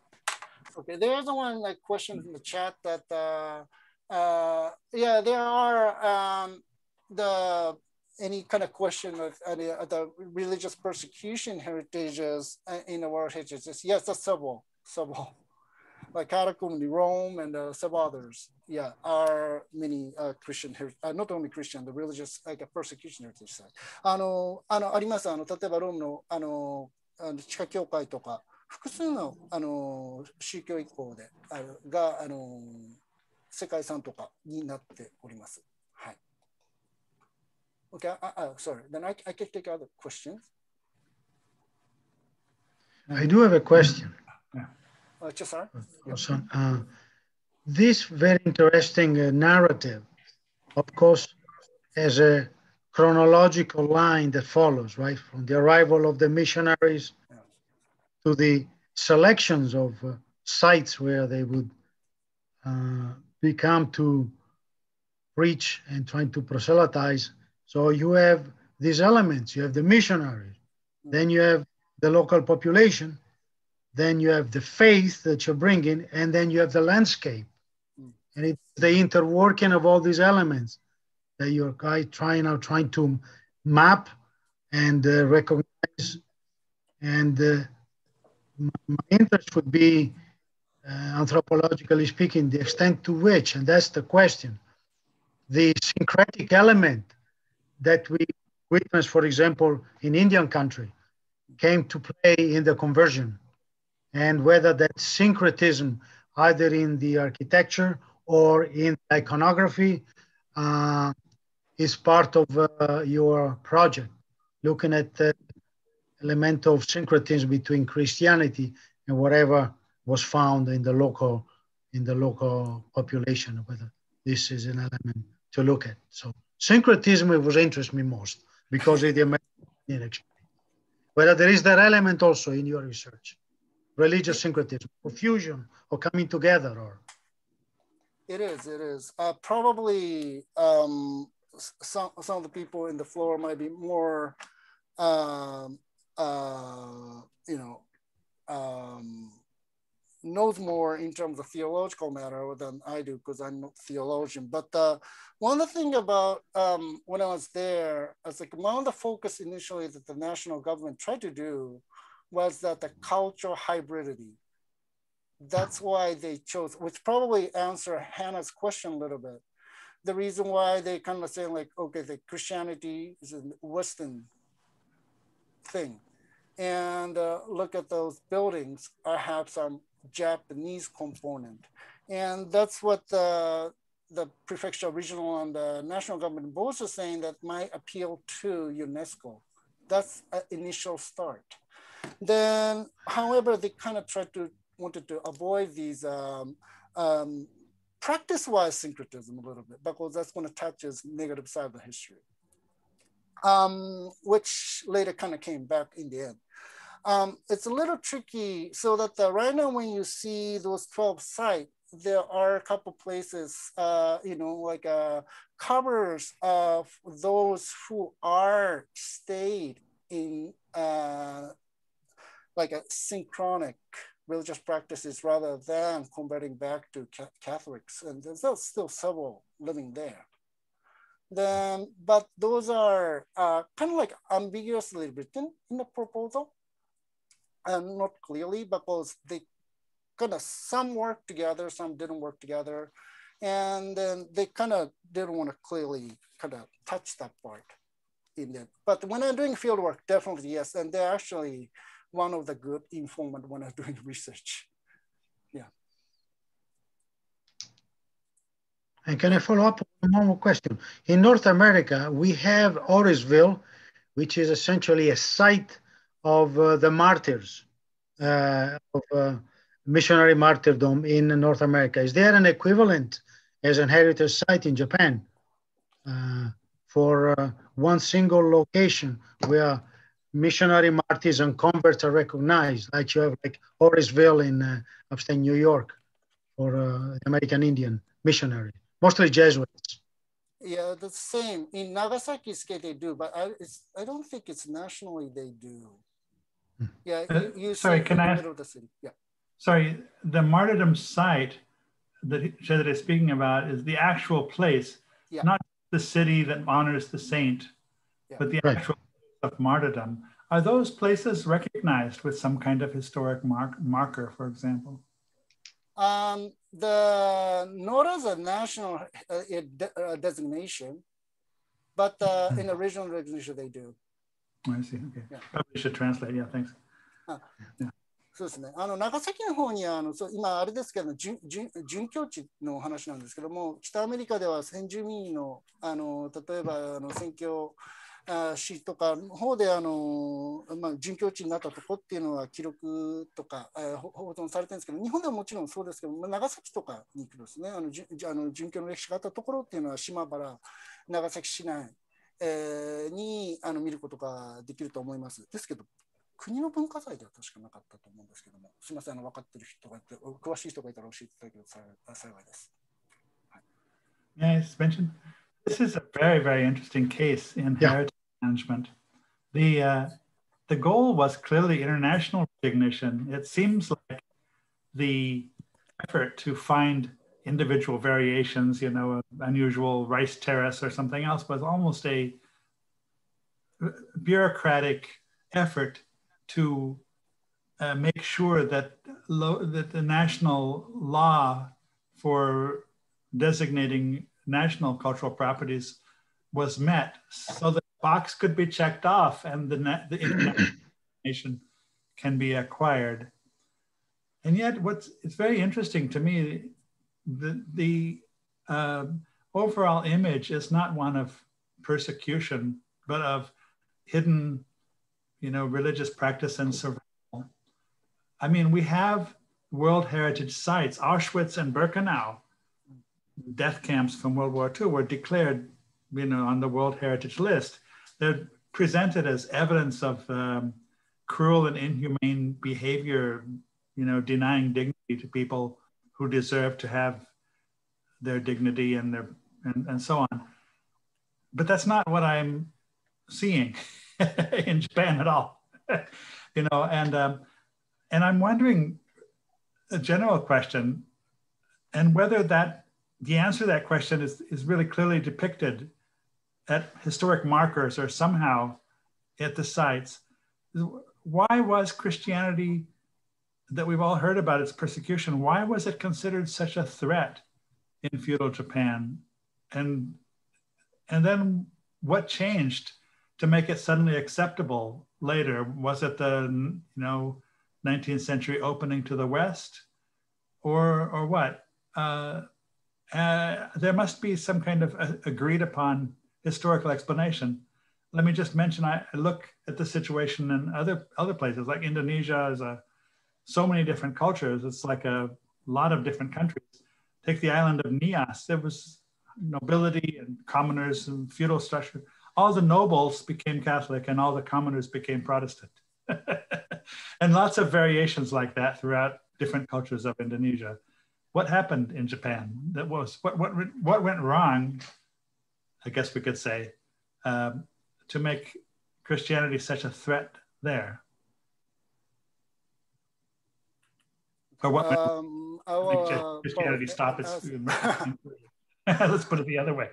Okay, there's one question in the chat that yeah, there are any kind of question of the religious persecution heritages in the World Heritage. Yes, that's several. Like Catacomb in Rome and several others, yeah, are many Christian, not only Christian, the religious persecution heritage site. あります。例えばロームの地下教会とか複数の宗教遺構でが世界遺産とかになっております。はい。Okay, sorry. Then I can take other questions. I do have a question. Sorry. This very interesting narrative, of course, has a chronological line that follows, right? From the arrival of the missionaries to the selections of sites where they would become to preach and trying to proselytize. So you have these elements. You have the missionaries, then you have the local population, then you have the faith that you're bringing, and then you have the landscape. And it's the interworking of all these elements that you're trying to map and recognize. And my interest would be, anthropologically speaking, the extent to which, and that's the question, the syncretic element that we witness, for example, in Indian country, came to play in the conversion, and whether that syncretism, either in the architecture or in iconography, is part of your project, looking at the element of syncretism between Christianity and whatever was found in the local population, whether this is an element to look at. So syncretism was interests me most because of the American experience. Whether there is that element also in your research, religious syncretism, or fusion, or coming together, or it is. Probably some of the people in the floor might be more, knows more in terms of theological matter than I do because I'm not a theologian. But one of the thing about when I was there, I was like, one of the focus initially that the national government tried to do was that the cultural hybridity. That's why they chose, which probably answer Hannah's question a little bit. The reason why they kind of say like, okay, the Christianity is a Western thing. And look at those buildings, I have some Japanese component. And that's what the prefecture, regional, and the national government both are saying that might appeal to UNESCO. That's an initial start. Then, however, they kind of wanted to avoid these practice-wise syncretism a little bit because that's going to touch his negative side of the history, which later kind of came back in the end. It's a little tricky, so that right now when you see those 12 sites, there are a couple places, like covers of those who are stayed in like a synchronic religious practices rather than converting back to Catholics. And there's still several living there. Then, but those are kind of like ambiguously written in the proposal and not clearly because they kind of some work together, some didn't work together. And then they kind of didn't want to clearly kind of touch that part in it. But when I'm doing field work, definitely yes. And they're actually one of the good informant when I'm doing research. Yeah. And can I follow up on one more question? In North America, we have Orisville, which is essentially a site of the martyrs, of missionary martyrdom in North America. Is there an equivalent as an heritage site in Japan for one single location where missionary martyrs and converts are recognized, like you have like Orisville in upstate New York for American Indian missionary, mostly Jesuits? Yeah, the same. In Nagasaki State they do, but I don't think it's nationally they do. Yeah, you sorry, see can in I the ask, middle of the city. Yeah. sorry, the martyrdom site that Shedra is speaking about is the actual place, Yeah. not the city that honors the saint, Yeah. but the Right. actual place of martyrdom. Are those places recognized with some kind of historic marker, for example? Not as a national designation, but in a regional recognition they do. Oh, I see. Okay. Yeah. Probably should translate. Yeah, thanks. そうですね。長崎の方に今あれですけど、準教地の話なんですけども、北アメリカでは先住民の例えば宣教市とかの方で準教地になったとこっていうのは記録とか保存されてるんですけど、日本ではもちろんそうですけど、長崎とかに行くとですね、準教の歴史があったところっていうのは島原、長崎市内、に見ることができると思います。ですけど、国の文化財では確かなかったと思うんですけども、すみません、分かってる人がいて、詳しい人がいたら教えていただけると幸いです。May I just mention? This is a very, very interesting case in heritage management. The goal was clearly international recognition. It seems like the effort to find individual variations, unusual rice terrace or something else, was almost a bureaucratic effort to make sure that the national law for designating national cultural properties was met, so the box could be checked off and the international nation can be acquired. And yet, it's very interesting to me, the overall image is not one of persecution, but of hidden, religious practice and survival. I mean, we have World Heritage sites. Auschwitz and Birkenau, death camps from World War II, were declared, on the World Heritage list. They're presented as evidence of cruel and inhumane behavior, denying dignity to people who deserve to have their dignity and so on. But that's not what I'm seeing in Japan at all, and I'm wondering a general question, and whether the answer to that question is really clearly depicted at historic markers or somehow at the sites. Why was Christianity, that we've all heard about its persecution, why was it considered such a threat in feudal Japan? And then what changed to make it suddenly acceptable later? Was it the 19th century opening to the West, or what? There must be some kind of agreed upon historical explanation. Let me just mention, I look at the situation in other places, like Indonesia is so many different cultures. It's like a lot of different countries. Take the island of Nias. There was nobility and commoners and feudal structure. All the nobles became Catholic and all the commoners became Protestant. And lots of variations like that throughout different cultures of Indonesia. What happened in Japan? What went wrong, I guess we could say, to make Christianity such a threat there? Or what made Christianity stop its... Let's put it the other way.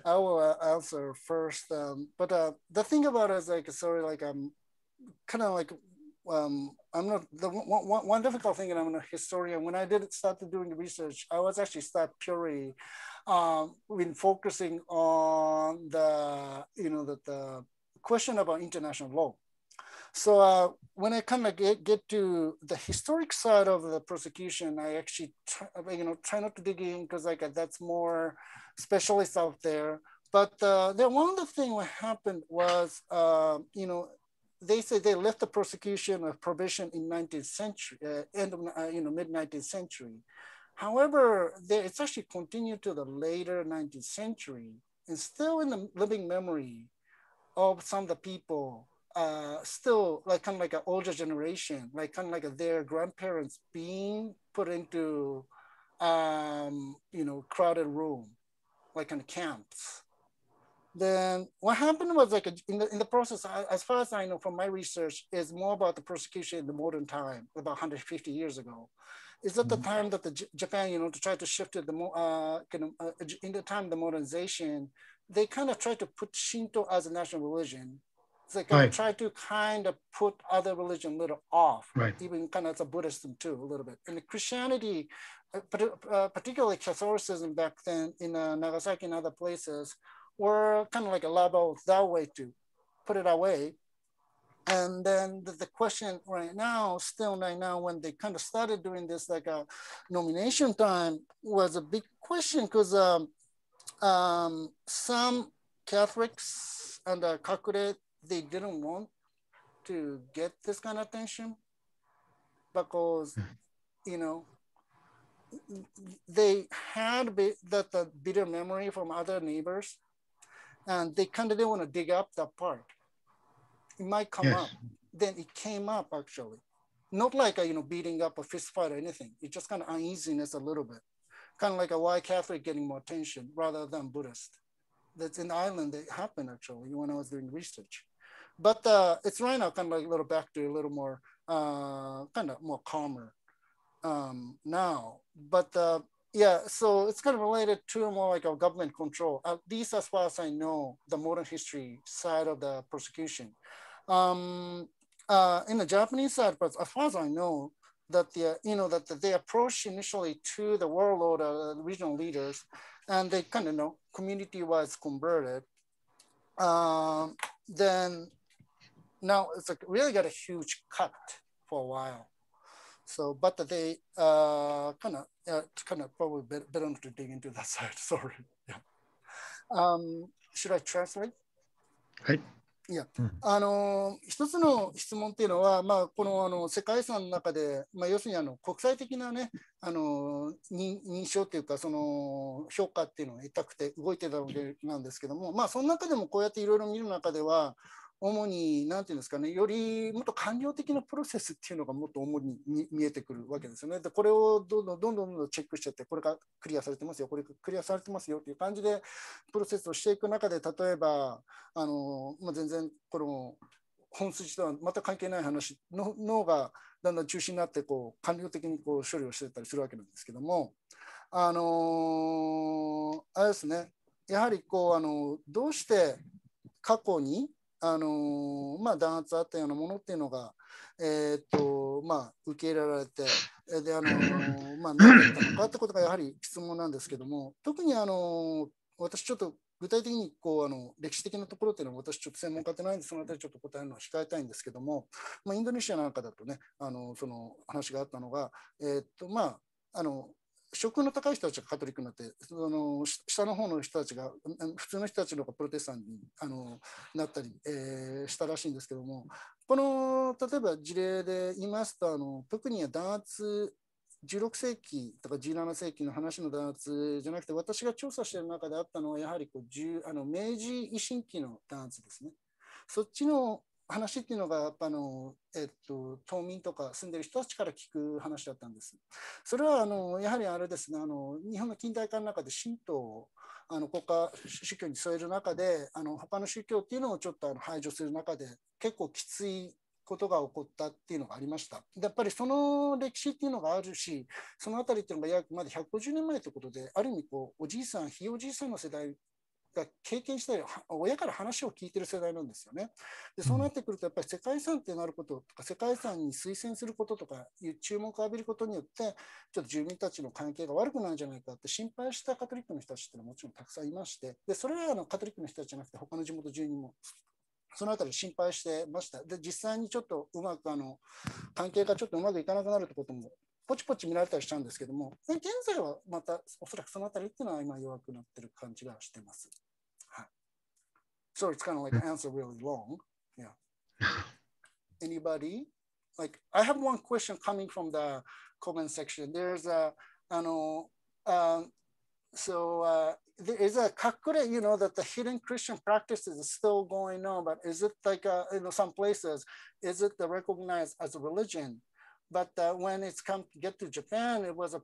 I will answer first. But the thing about it is I'm kind of like, I'm not, the one difficult thing, and I'm a historian, when I started doing the research, I was actually purely when focusing on the question about international law. So when I kind of get to the historic side of the prosecution, I actually try not to dig in because like that's more specialists out there. But then one of the things what happened was, they say they left the prosecution of probation in 19th century, end of mid 19th century. However, it's actually continued to the later 19th century, and still in the living memory of some of the people, still like kind of like an older generation, like kind of like their grandparents being put into, crowded room, like in camps. Then what happened was like in the process, as far as I know from my research, is more about the persecution in the modern time, about 150 years ago. Is at the time that Japan, to try to shift to the in the time of the modernization, they kind of try to put Shinto as a national religion. So they kind of try to kind of put other religion a little off, even kind of as a Buddhism too, a little bit. And the Christianity, particularly Catholicism back then in Nagasaki and other places, were kind of like a level that way to put it away. And then the question right now, still right now, when they kind of started doing this like a nomination time, was a big question because some Catholics and Kakure, they didn't want to get this kind of attention because, they had that bitter memory from other neighbors, and they kind of didn't want to dig up that part. It might come up. Then it came up actually, not like a beating up a fist fight or anything. It's just kind of uneasiness a little bit, kind of like a why Catholic getting more attention rather than Buddhist. That's in the island. That happened actually when I was doing research, but it's right now kind of like a little back to a little more kind of more calmer now. But yeah, so it's kind of related to more like a government control, at least as far as I know, the modern history side of the prosecution. In the Japanese side, but as far as I know, that that they approached initially to the warlord, regional leaders, and they kind of community-wise converted. Then now it's like really got a huge cut for a while. So, but they kind of probably better not to dig into that side. Sorry. Yeah. Should I translate? はい。いや、一つの質問っていうのは、この世界遺産の中で、要するに国際的なね、認証というか、その評価っていうのを得たくて動いてたわけなんですけども、その中でもこうやっていろいろ見る中では、主に何ていうんですかね、よりもっと官僚的なプロセスっていうのがもっと主に見えてくるわけですよね。で、これをどんどんチェックしていって、これがクリアされてますよ、これクリアされてますよっていう感じでプロセスをしていく中で、例えば全然この本筋とはまた関係ない話のがだんだん中心になって官僚的に処理をしてたりするわけなんですけども、あれですね、やはりどうして過去に弾圧あったようなものっていうのが、受け入れられて、で何だったのかってことがやはり質問なんですけども、特に私ちょっと具体的に歴史的なところっていうのは私ちょっと専門家ってないんで、そのあたりちょっと答えるのは控えたいんですけども、インドネシアなんかだとね、その話があったのが、職の高い人たちがカトリックになって、下の方の人たちが、普通の人たちのプロテスタントになったり、したらしいんですけども、この例えば事例で言いますと、特に弾圧、16世紀とか17世紀の話の弾圧じゃなくて、私が調査している中であったのは、やはり明治維新期の弾圧ですね。そっちの話っていうのがやっぱ島民とか住んでる人たちから聞く話だったんです。それはやはりあれですね、日本の近代化の中で神道を国家宗教に据える中で他の宗教っていうのをちょっと排除する中で結構きついことが起こったっていうのがありました。やっぱりその歴史っていうのがあるし、そのあたりっていうのが約まだ150年前ということで、ある意味おじいさん、ひいおじいさんの世代が経験したり、親から話を聞いてる世代なんですよね。で、そうなってくると、やっぱり世界遺産ってなることとか、世界遺産に推薦することとかいう注目を浴びることによって、ちょっと住民たちの関係が悪くなるんじゃないかって心配したカトリックの人たちっていうのはもちろんたくさんいまして、で、それはカトリックの人たちじゃなくて、他の地元住民もそのあたり心配してました。で、実際にちょっとうまく関係がちょっとうまくいかなくなるってこともポチポチ見られたりしたんですけども、現在はまたおそらくそのあたりっていうのは今弱くなってる感じがしてます。はい。So it's kind of like an answer really long. Yeah. Anybody? Like, I have one question coming from the comment section. There's a, there is a kakure, you know, that the hidden Christian practices is still going on, but is it like, some places, is it recognized as a religion? But when it's come to get to Japan, it was a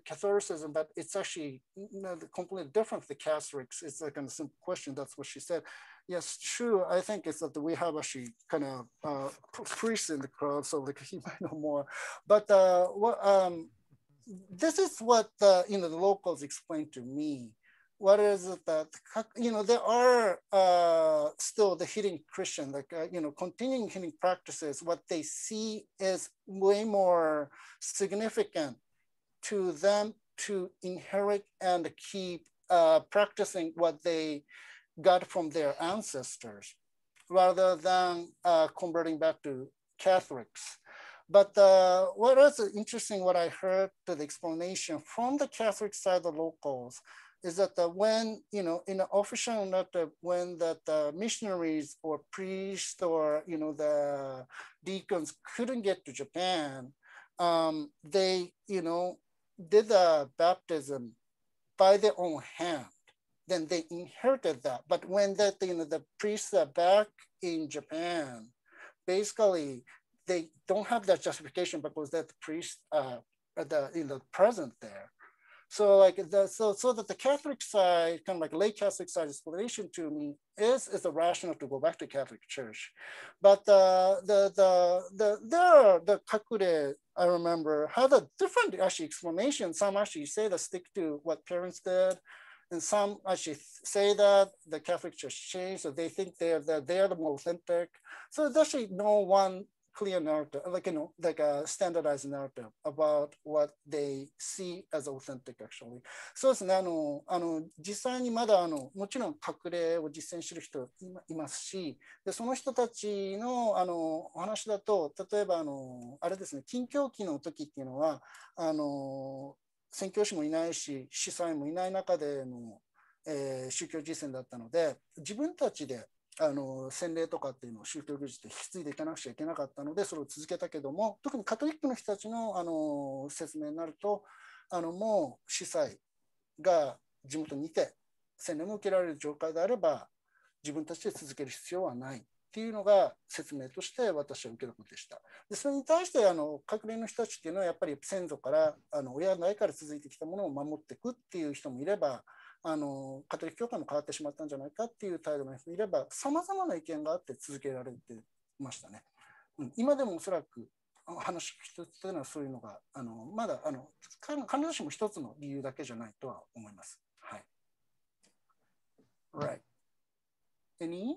Catholicism, but it's actually completely different from the Catholics. It's like a simple question. That's what she said. Yes, true. I think it's that we have actually kind of priests in the crowd, so like he might know more. But this is what the locals explained to me. What is it that, there are still the hidden Christian, like, continuing hidden practices. What they see is way more significant to them to inherit and keep practicing what they got from their ancestors, rather than converting back to Catholics. But what is interesting, what I heard the explanation from the Catholic side of the locals, is that when, in the official narrative, when the missionaries or priests or, the deacons couldn't get to Japan, they, did a baptism by their own hand. Then they inherited that. But when the priests are back in Japan, basically they don't have that justification because that priest are present there. So like so that the Catholic side, kind of like lay Catholic side explanation to me is a rational to go back to Catholic Church. But the kakure, I remember, had a different actually explanation. Some actually say that stick to what parents did, and some actually say that the Catholic Church changed, so they think they're the more authentic. So there's actually no one clear narrative, like a standardized narrative about what they see as authentic actually. そうですね、実際にまだもちろん隠れを実践している人いますし、でその人たちのお話だと、例えばあれですね、禁教期の時っていうのは宣教師もいないし、司祭もいない中での、宗教実践だったので、自分たちで洗礼とかっていうのを宗教行事で引き継いでいかなくちゃいけなかったので、それを続けたけども、特にカトリックの人たちの説明になると、もう司祭が地元にいて洗礼も受けられる状態であれば、自分たちで続ける必要はないっていうのが説明として私は受けたことでした。でそれに対して隠れの人たちっていうのはやっぱり先祖から親の代から続いてきたものを守っていくっていう人もいれば、カトリック教会も変わってしまったんじゃないかっていう態度の人もいれば、さまざまな意見があって続けられてましたね。今でもおそらく話一つというのはそういうのがまだ必ずしも一つの理由だけじゃないとは思います。はい。Right. Any?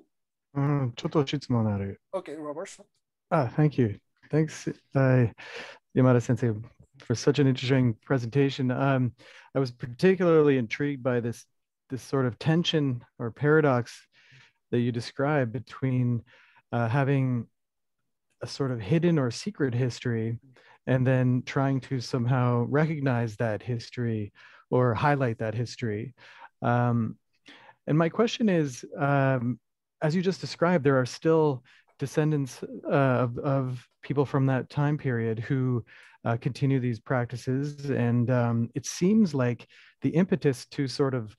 ちょっと質問ある。Okay, Robert. Thank you. Thanks, Yamada Sensei, for such an interesting presentation. I was particularly intrigued by this sort of tension or paradox that you described between having a sort of hidden or secret history and then trying to somehow recognize that history or highlight that history. And my question is, as you just described, there are still descendants of people from that time period who continue these practices. And it seems like the impetus to sort of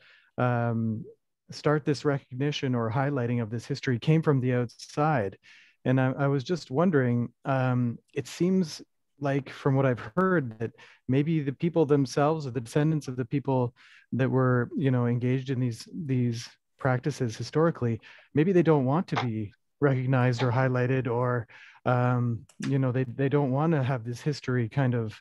start this recognition or highlighting of this history came from the outside. And I was just wondering, it seems like from what I've heard that maybe the people themselves or the descendants of the people that were, engaged in these practices historically, maybe they don't want to be recognized or highlighted, or they don't want to have this history kind of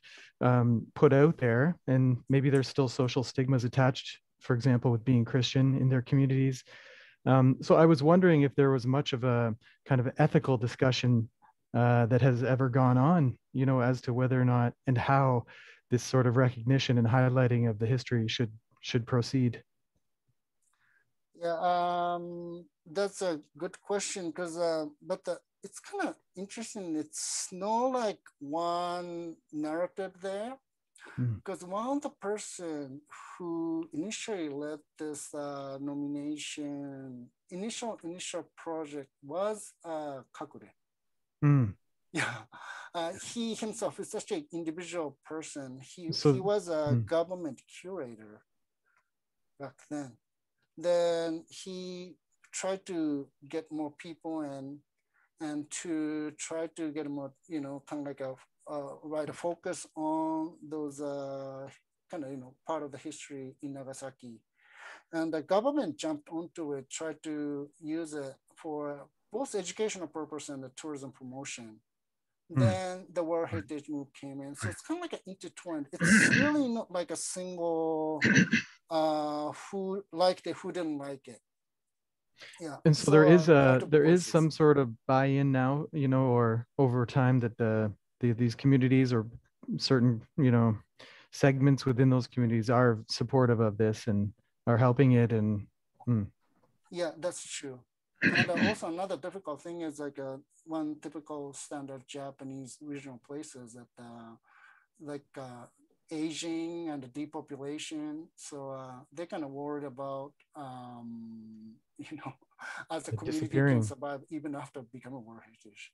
put out there, and maybe there's still social stigmas attached, for example, with being Christian in their communities. So I was wondering if there was much of a kind of ethical discussion that has ever gone on, as to whether or not and how this sort of recognition and highlighting of the history should proceed. Yeah, that's a good question because, it's kind of interesting. It's not like one narrative there, because one of the person who initially led this initial project was Kakure. Yeah, he himself is such an individual person. He was a government curator back then. Then he tried to get more people and to try to get more, kind of like write a focus on those kind of, part of the history in Nagasaki. And the government jumped onto it, tried to use it for both educational purpose and the tourism promotion. Then the World Heritage Move came in. So it's kind of like an intertwined. It's really not like a single who liked it, who didn't like it. Yeah. And so there is some sort of buy-in now, or over time that these communities or certain, segments within those communities are supportive of this and are helping it. And yeah, that's true. And also another difficult thing is like one typical standard Japanese regional places that aging and the depopulation. So they're kind of worried about, as a community can survive even after becoming World Heritage.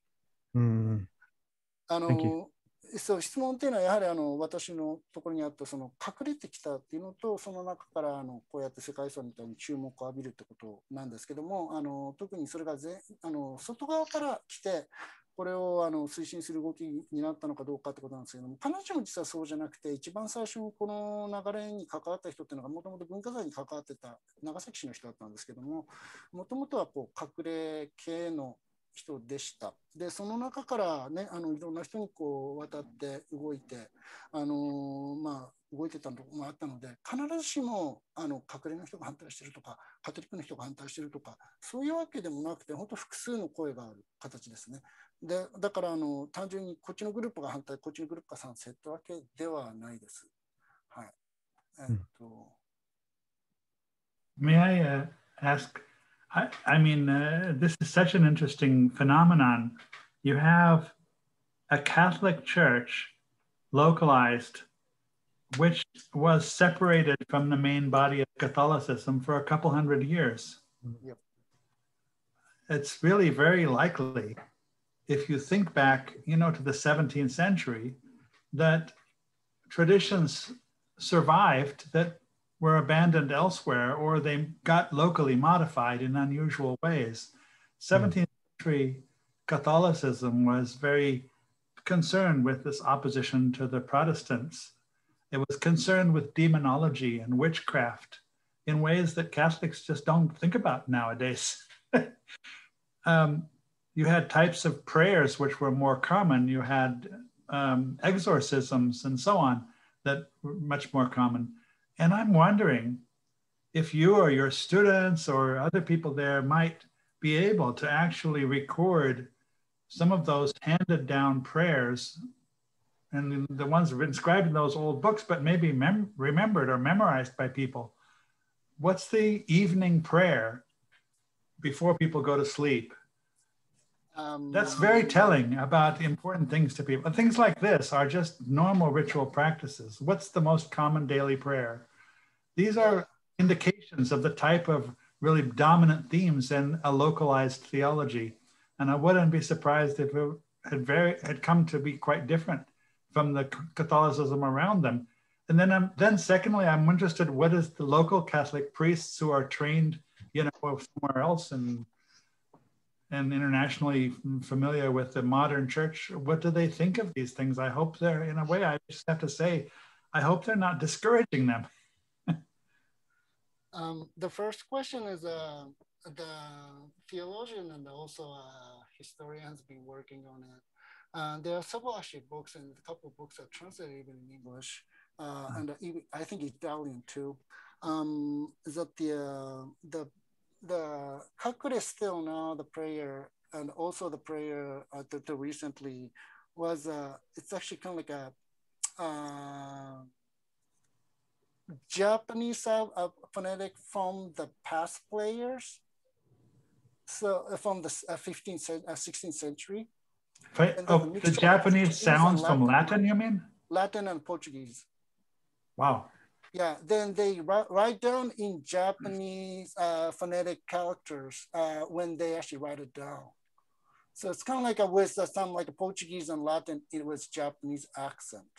Thank you. そう質問っていうのはやはり私のところにあったその隠れてきたっていうのとその中からこうやって世界遺産みたいに注目を浴びるってことなんですけども特にそれが外側から来てこれを推進する動きになったのかどうかってことなんですけども必ずしも実はそうじゃなくて一番最初にこの流れに関わった人っていうのがもともと文化財に関わってた長崎市の人だったんですけどももともとはこう隠れ系の人でした。で、その中からね、いろんな人にこう渡って動いて、動いてたのもあったので、必ずしも隠れの人が反対してるとか、カトリックの人が反対してるとか、そういうわけでもなくて、本当複数の声がある形ですね。で、だから単純にこっちのグループが反対、こっちのグループが賛成ってわけではないです。はい。May I ask? I mean, this is such an interesting phenomenon. You have a Catholic church localized, which was separated from the main body of Catholicism for a couple hundred years. Yep. It's really very likely, if you think back, to the 17th century, that traditions survived that were abandoned elsewhere, or they got locally modified in unusual ways. 17th century Catholicism was very concerned with this opposition to the Protestants. It was concerned with demonology and witchcraft in ways that Catholics just don't think about nowadays. You had types of prayers which were more common. You had exorcisms and so on that were much more common. And I'm wondering if you or your students or other people there might be able to actually record some of those handed down prayers and the ones that are inscribed in those old books, but maybe remembered or memorized by people. What's the evening prayer before people go to sleep? That's very telling about important things to people. Things like this are just normal ritual practices. What's the most common daily prayer? These are indications of the type of really dominant themes in a localized theology. And I wouldn't be surprised if it had come to be quite different from the Catholicism around them. And then secondly, I'm interested, what is the local Catholic priests who are trained, somewhere else and internationally familiar with the modern church, what do they think of these things? I hope they're, in a way, I just have to say, I hope they're not discouraging them. The first question is the theologian and also historians been working on it. There are several actually books, and a couple of books are translated even in English, and even, I think Italian too. Is that the Kakure still now the prayer, and also the prayer that recently was it's actually kind of like Japanese phonetic from the past players. So from the 16th century. The Japanese sounds from Latin, you mean? Latin and Portuguese. Wow. Yeah, then they write down in Japanese phonetic characters when they actually write it down. So it's kind of like with some like a Portuguese and Latin, it was Japanese accent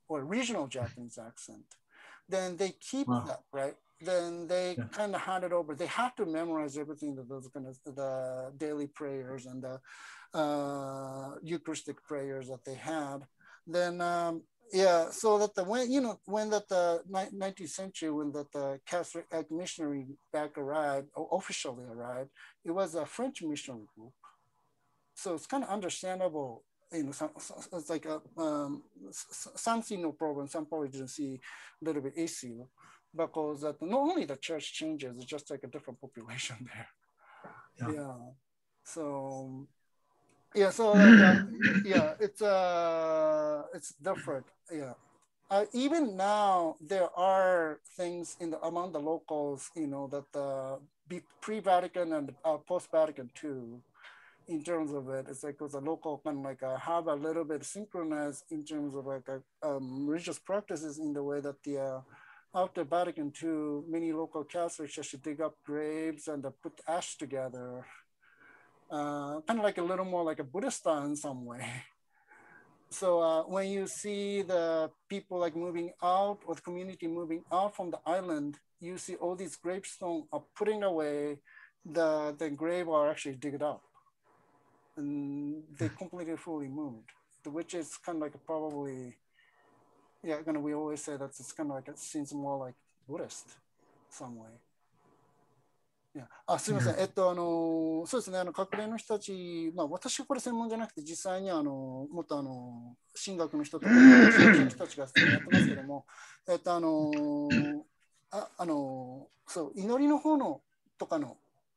or regional Japanese accent. Then they keep that, right? Then they kind of hand it over. They have to memorize everything that those kind of the daily prayers and the Eucharistic prayers that they had. Then yeah, so that the when that the 19th century, when that the Catholic missionary back arrived, or officially arrived, it was a French missionary group. So it's kind of understandable. It's like some see no problem, some probably didn't see a little bit issue, because that not only the church changes, it's just like a different population there. Yeah. So yeah, so yeah, it's different. Yeah. Even now, there are things among the locals, that pre-Vatican and post-Vatican II, in terms of it, it's like the local kind of like have a little bit synchronized in terms of like religious practices, in the way that after Vatican II, many local Catholics actually dig up graves and put ash together, kind of like a little more like a Buddhist style in some way. So when you see the people like moving out, or the community moving out from the island, you see all these gravestones are putting away, the grave are actually digged up. And they completely fully moved, which is kind of like probably, we always say that it's kind of like, it seems more like Buddhist some way. Yeah. すみません。そうですね。隠れの人たち、私これ専門じゃなくて、実際にもっと神学の人とか、そういう人たちがやってますけども、そう、祈りの方のとかの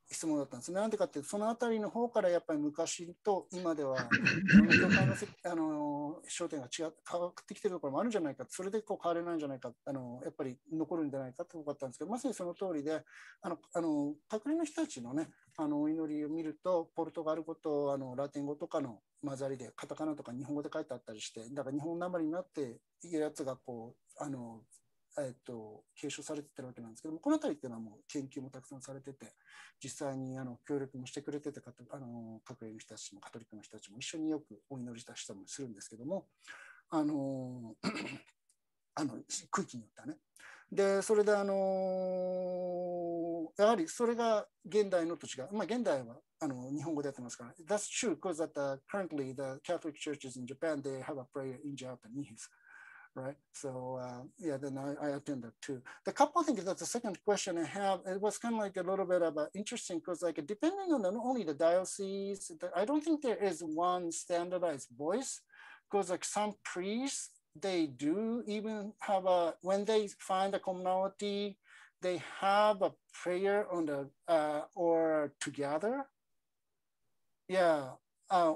質問だったんですね。なんでかって、そのあたりの方からやっぱり昔と今ではいろんな教会の焦点が変わってきてるところもあるんじゃないか、それで変われないんじゃないか、やっぱり残るんじゃないかってことだったんですけど、まさにその通りで、隠れの人たちのね、お祈りを見ると、ポルトガル語とラテン語とかの混ざりで、カタカナとか日本語で書いてあったりして、だから日本なまりになっているやつが継承されてるわけなんですけども、このあたりっていうのはもう研究もたくさんされてて、実際に協力もしてくれてて、隠れの人たちもカトリックの人たちも一緒によくお祈りした人もするんですけども、空気によってはね。で、それでやはりそれが現代のと違う。現代は日本語でやってますから。That's true, because currently the Catholic churches in Japan, they have a prayer in Japanese. Right. So yeah, then I attend that too. The couple of things, that's the second question I have. It was kind of like a little bit about interesting, because like depending on not only the diocese, I don't think there is one standardized voice, because like some priests, they do even have when they find a commonality, they have a prayer on the or together. Yeah,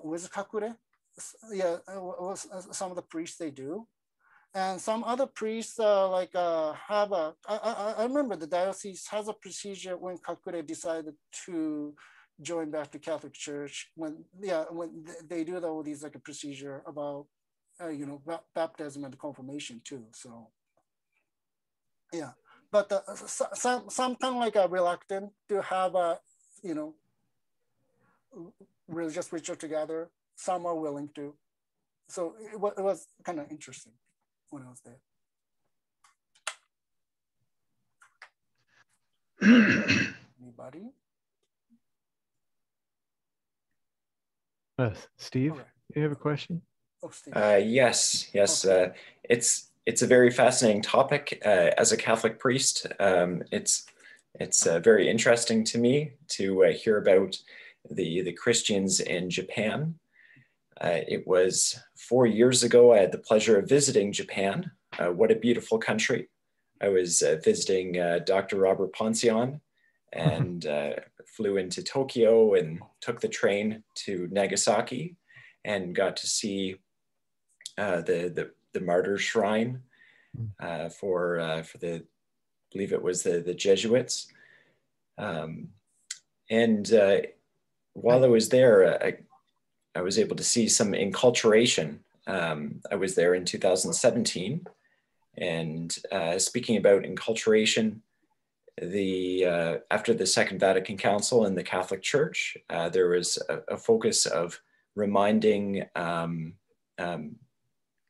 with kakure. Yeah, some of the priests they do. And some other priests have I remember the diocese has a procedure when kakure decided to join back to Catholic Church, when they do all these like a procedure about baptism and confirmation too. So yeah, but some kind of like reluctant to have a religious ritual together. Some are willing to. So it was kind of interesting when I was there. Anybody? Steve, right. You have a question? Oh, Steve. Yes. Okay. It's a very fascinating topic. As a Catholic priest, it's very interesting to me to hear about the Christians in Japan. It was 4 years ago, I had the pleasure of visiting Japan. What a beautiful country. I was visiting Dr. Robert Poncion, and flew into Tokyo and took the train to Nagasaki and got to see the martyr shrine for the believe it was the Jesuits. And while I was there, I was able to see some enculturation. I was there in 2017, and speaking about enculturation, after the Second Vatican Council in the Catholic Church, there was a focus of reminding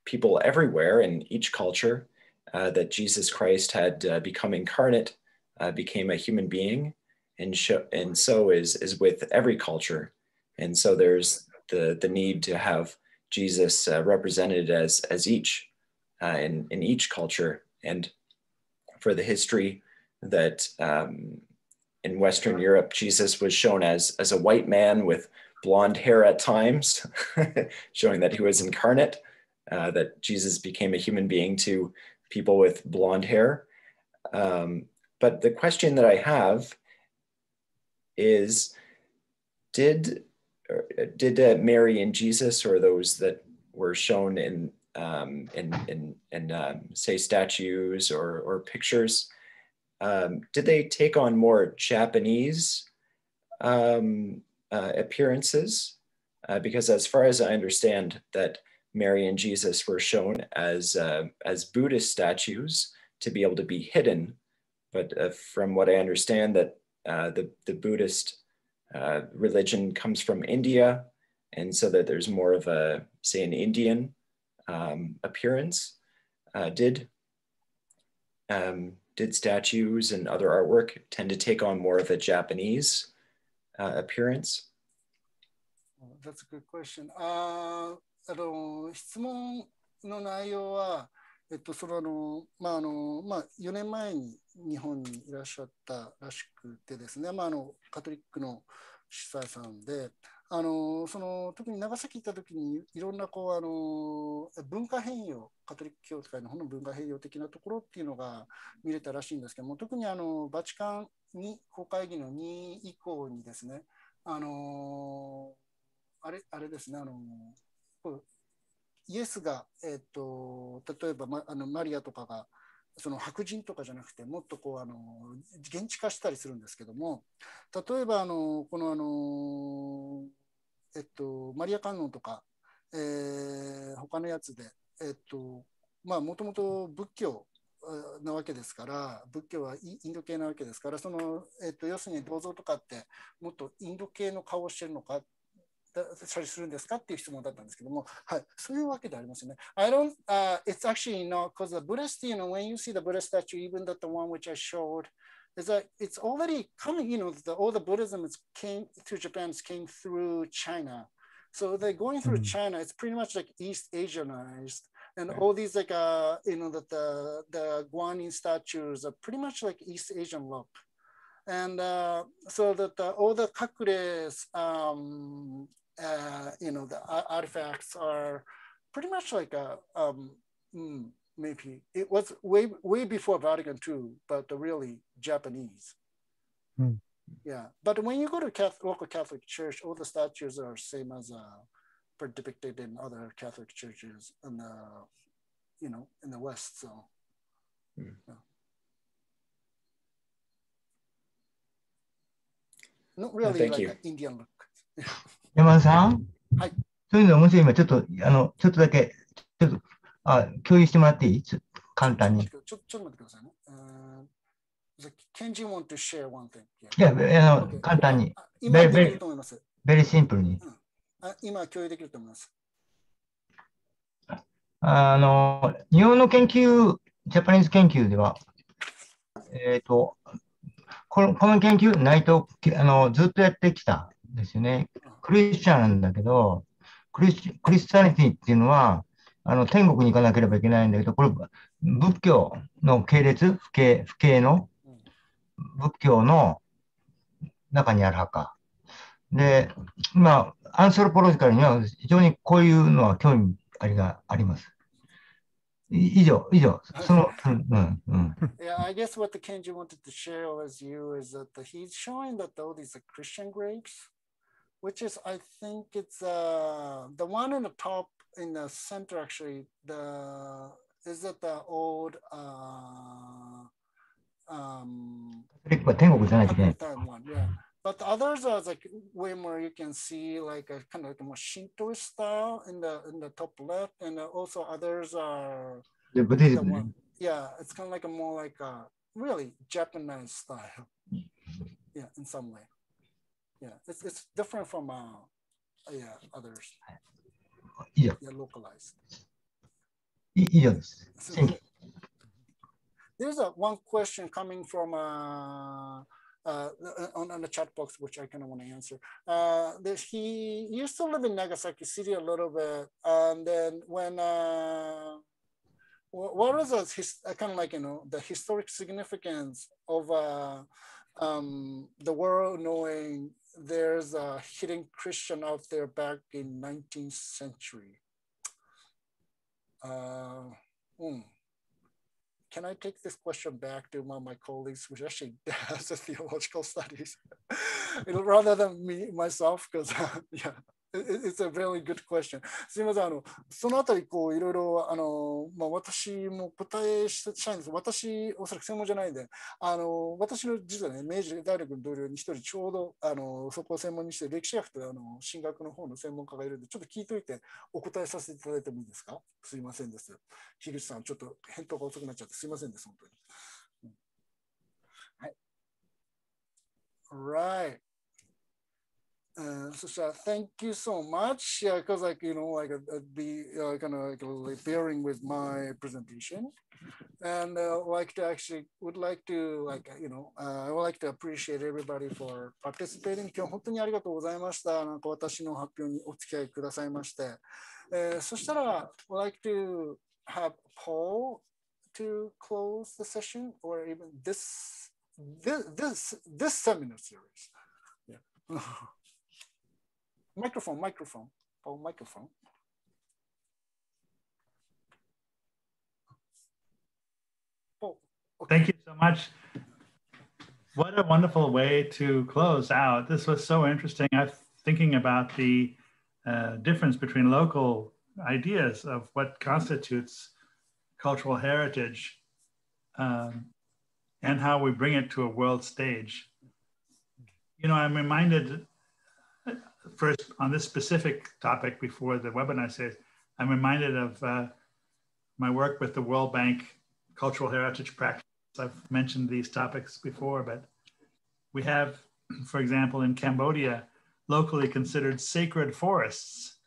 people everywhere in each culture that Jesus Christ had become incarnate, became a human being, and so is with every culture. And so there's the need to have Jesus represented as each in each culture. And for the history that in Western Europe, Jesus was shown as a white man with blonde hair at times, showing that he was incarnate, that Jesus became a human being to people with blonde hair. But the question that I have is, did Mary and Jesus, or those that were shown in say statues or pictures, did they take on more Japanese appearances? Because as far as I understand, that Mary and Jesus were shown as Buddhist statues to be able to be hidden. But from what I understand, that the Buddhist religion comes from India, and so that there's more of a, say, an Indian appearance. Did statues and other artwork tend to take on more of a Japanese appearance? That's a good question. 質問の内容は、4年前に日本にいらっしゃったらしくてですね、カトリックの主催さんで、特に長崎行った時にいろんな文化変容、カトリック教会の方の文化変容的なところっていうのが見れたらしいんですけども、特にバチカン公会議の2以降にですね、あれですね、イエスが、例えば、マリアとかが白人とかじゃなくてもっと現地化したりするんですけども、例えばマリア観音とか、他のやつで、もともと仏教なわけですから、仏教はインド系なわけですから、要するに銅像とかってもっとインド系の顔をしてるのかしたりするんですかっていう質問だったんですけども、はい、そういうわけでありますよね。It's actually not, because the Buddhist, when you see the Buddha statue, even the one which I showed, is that it's already coming, all the Buddhism came through Japan, came through China. So they're going through China, it's pretty much like East Asianized. And all these the Guanyin statues are pretty much like East Asian look. And so that all the kakure's, the artifacts are pretty much like maybe it was way before Vatican II, but really Japanese. Yeah, but when you go to local Catholic church, all the statues are same as depicted in other Catholic churches in the in the West. So. Yeah. Not really like an Indian look. 山田さん、はい。そういうの面白い。今ちょっとだけ共有してもらっていい？簡単に。ちょっと待ってくださいね。Can you want to share one thing? いや、簡単に。今できると思います。very simple に。今共有できると思います。日本の研究、ジャパニーズ研究では、この研究、ずっとやってきたんですよね。クリスチャンなんだけど、クリスチャニティっていうのは、天国に行かなければいけないんだけど、これ、仏教の系列、不敬の仏教の中にある墓。で、アンソロポロジカルには非常にこういうのは興味があります。以上。Yeah, I guess what the Kenji wanted to share with you is that he's showing that all these Christian graves, which is, I think it's the one on the top in the center actually, is that the old 天国じゃないといけない。One, yeah. But others are like way more. You can see like a kind of like more Shinto style in the top left, and also others are The Buddhism. Yeah, it's kind of like a more like a really Japanese style. Yeah, in some way. Yeah, it's different from yeah, others. Yeah, localized. 以上です。There's one question coming from on the chat box, which I kind of want to answer. He used to live in Nagasaki City a little bit, and then when what was his kind of like, you know, the historic significance of the world knowing there's a hidden Christian out there back in 19th century? Can I take this question back to one of my colleagues, which actually has the theological studies, rather than myself? Because yeah, it's a very good question. すみません、そのあたりこういろいろ私も答えしたいんです。私おそらく専門じゃないんで、私の実はね、明治大学の同僚に一人ちょうどそこを専門にして歴史学と神学の方の専門家がいるんで、ちょっと聞いといてお答えさせていただいてもいいですか？すいませんです。樋口さん、ちょっと返答が遅くなっちゃってすいませんです、本当に。はい。Right. So thank you so much. Yeah, because like you know, like I'd be kind of like bearing with my presentation, and like to actually would like to like you know, I would like to appreciate everybody for participating. 今日本当にありがとうございました。なんか私の発表にお付き合いくださいまして、そしたら would like to have Paul to close the session or even this seminar series. Yeah. Microphone, Paul, microphone. Paul, okay. Thank you so much. What a wonderful way to close out. This was so interesting. I'm thinking about the difference between local ideas of what constitutes cultural heritage and how we bring it to a world stage. You know, I'm reminded first on this specific topic before the webinar series, I'm reminded of my work with the World Bank Cultural Heritage Practice. I've mentioned these topics before, but we have, for example, in Cambodia, locally considered sacred forests,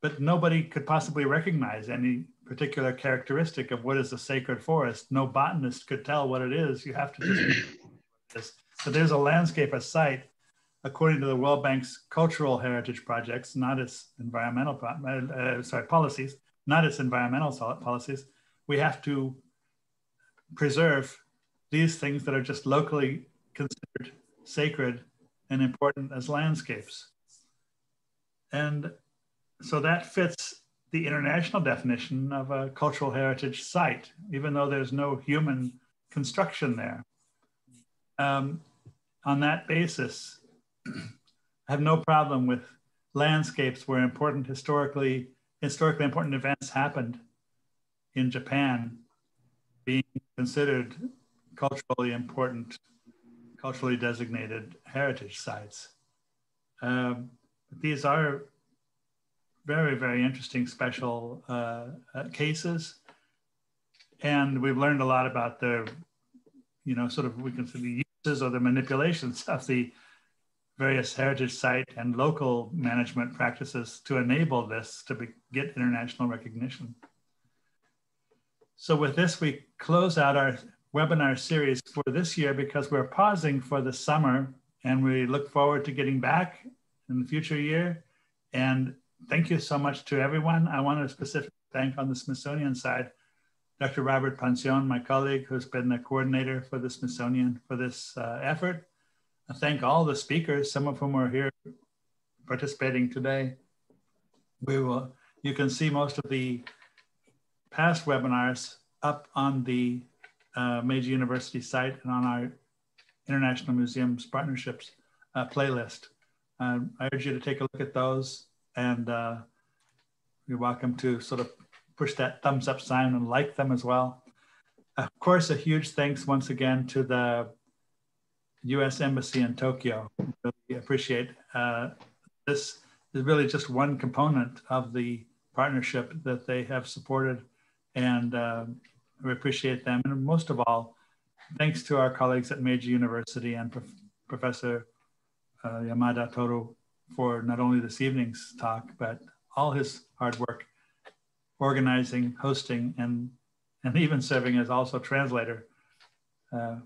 but nobody could possibly recognize any particular characteristic of what is a sacred forest. No botanist could tell what it is. You have to just, so there's a landscape, a site, according to the World Bank's cultural heritage projects, not its environmental policies, not its environmental policies. We have to preserve these things that are just locally considered sacred and important as landscapes. And so that fits the international definition of a cultural heritage site, even though there's no human construction there. On that basis, I have no problem with landscapes where important historically important events happened in Japan being considered culturally important, culturally designated heritage sites. These are very, very interesting special cases. And we've learned a lot about the, you know, sort of, we can say the uses or the manipulations of the various heritage site and local management practices to enable this to get international recognition. So with this, we close out our webinar series for this year because we're pausing for the summer and we look forward to getting back in the future year. And thank you so much to everyone. I want to specifically thank on the Smithsonian side, Dr. Robert Pancion, my colleague, who's been the coordinator for the Smithsonian for this effort. I thank all the speakers, some of whom are here participating today. You can see most of the past webinars up on the Meiji University site and on our International Museums Partnerships playlist. I urge you to take a look at those, and you're welcome to sort of push that thumbs up sign and like them as well. Of course, a huge thanks once again to the U.S. Embassy in Tokyo. Really appreciate. This is really just one component of the partnership that they have supported, and we appreciate them. And most of all, thanks to our colleagues at Meiji University and Professor Yamada Toru for not only this evening's talk, but all his hard work organizing, hosting, and even serving as also translator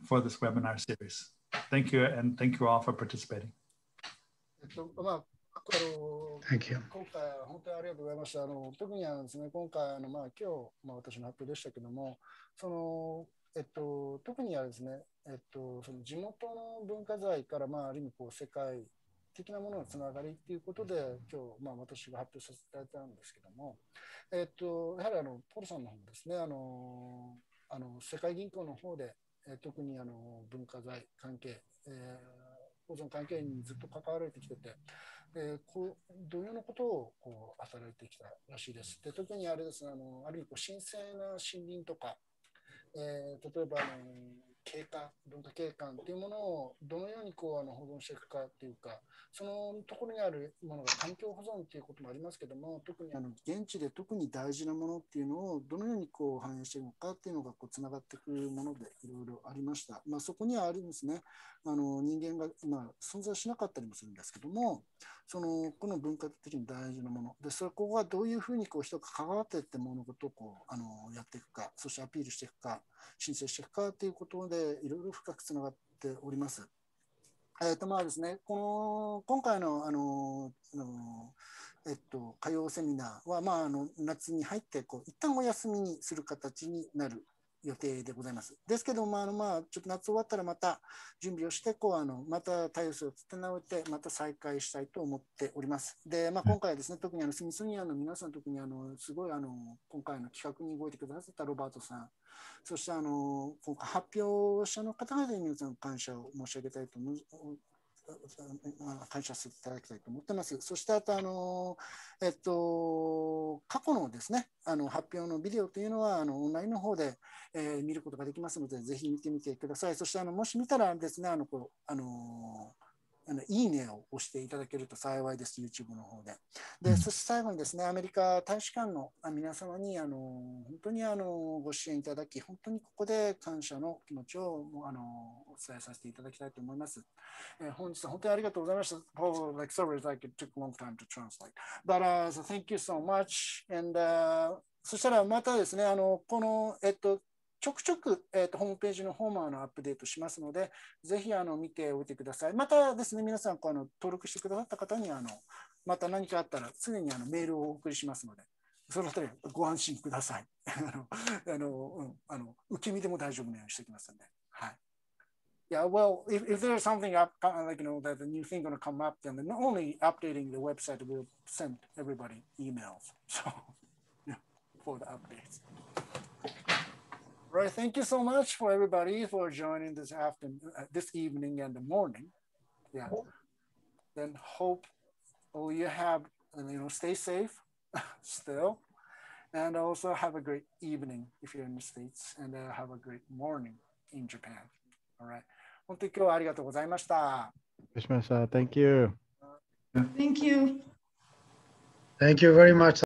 for this webinar series. Thank you, and thank you all for participating. Thank you. 今回は本当にありがとうございました。特にですね、今回今日、私の発表でしたけども、特にはですね、その地元の文化財から、ある意味世界的なもののつながりということで、今日、私が発表させていただいたんですけども、やはりポールさんの方もですね、世界銀行の方で、特に文化財関係、保存関係にずっと関わられてきてて、同様のことを働いてきたらしいです。で、特にあれですね、ある意味神聖な森林とか、例えば文化景観というものをどのように保存していくかというか、そのところにあるものが環境保存ということもありますけども、特に現地で特に大事なものっていうのをどのように反映しているのかっていうのがつながってくるものでいろいろありました。そこにはあるんですね、人間が存在しなかったりもするんですけども、この文化的に大事なもので、そこがどういうふうに人が関わっていって物事をやっていくか、そしてアピールしていくか、申請していくかということでいろいろ深くつながっております。ですね、今回の火曜セミナーは、夏に入って一旦お休みにする形になる予定でございます。ですけども、ちょっと夏終わったらまた準備をしてまた体制を立て直ってまた再開したいと思っております。で、今回はですね、特にスミソニアンの皆さん、特にすごい今回の企画に動いてくださったロバートさん、そして今回発表者の方々に皆さん感謝を申し上げたいと思います。感謝させていただきたいと思ってます。そしてあと過去のですね、発表のビデオというのはオンラインの方で、見ることができますので、ぜひ見てみてください。そしてもし見たらですね、いいねを押していただけると幸いです、YouTube の方で。で、そして最後にですね、アメリカ大使館の皆様に本当にご支援いただき、本当にここで感謝の気持ちをお伝えさせていただきたいと思います。本日は本当にありがとうございました。Like sorry, like it took a long time to translate. But so thank you so much. And そしたらまたですね、このちょくちょく、ホームページの方もアップデートしますので、ぜひ見ておいてください。またですね、皆さん登録してくださった方にまた何かあったら常にメールをお送りしますので、そのあたりご安心ください。受け身でも大丈夫なようにしておきますので。はい。Yeah, well, if there's something up, like that the new thing going to come up, then not only updating the website, we'll send everybody emails. So, yeah, for the updates. Right, thank you so much for everybody for joining this this evening and the morning. Yeah. Then hope all you have, stay safe still, and also have a great evening if you're in the States, and have a great morning in Japan. All right. 本当に今日はありがとうございました。Thank you. Thank you. Thank you very much.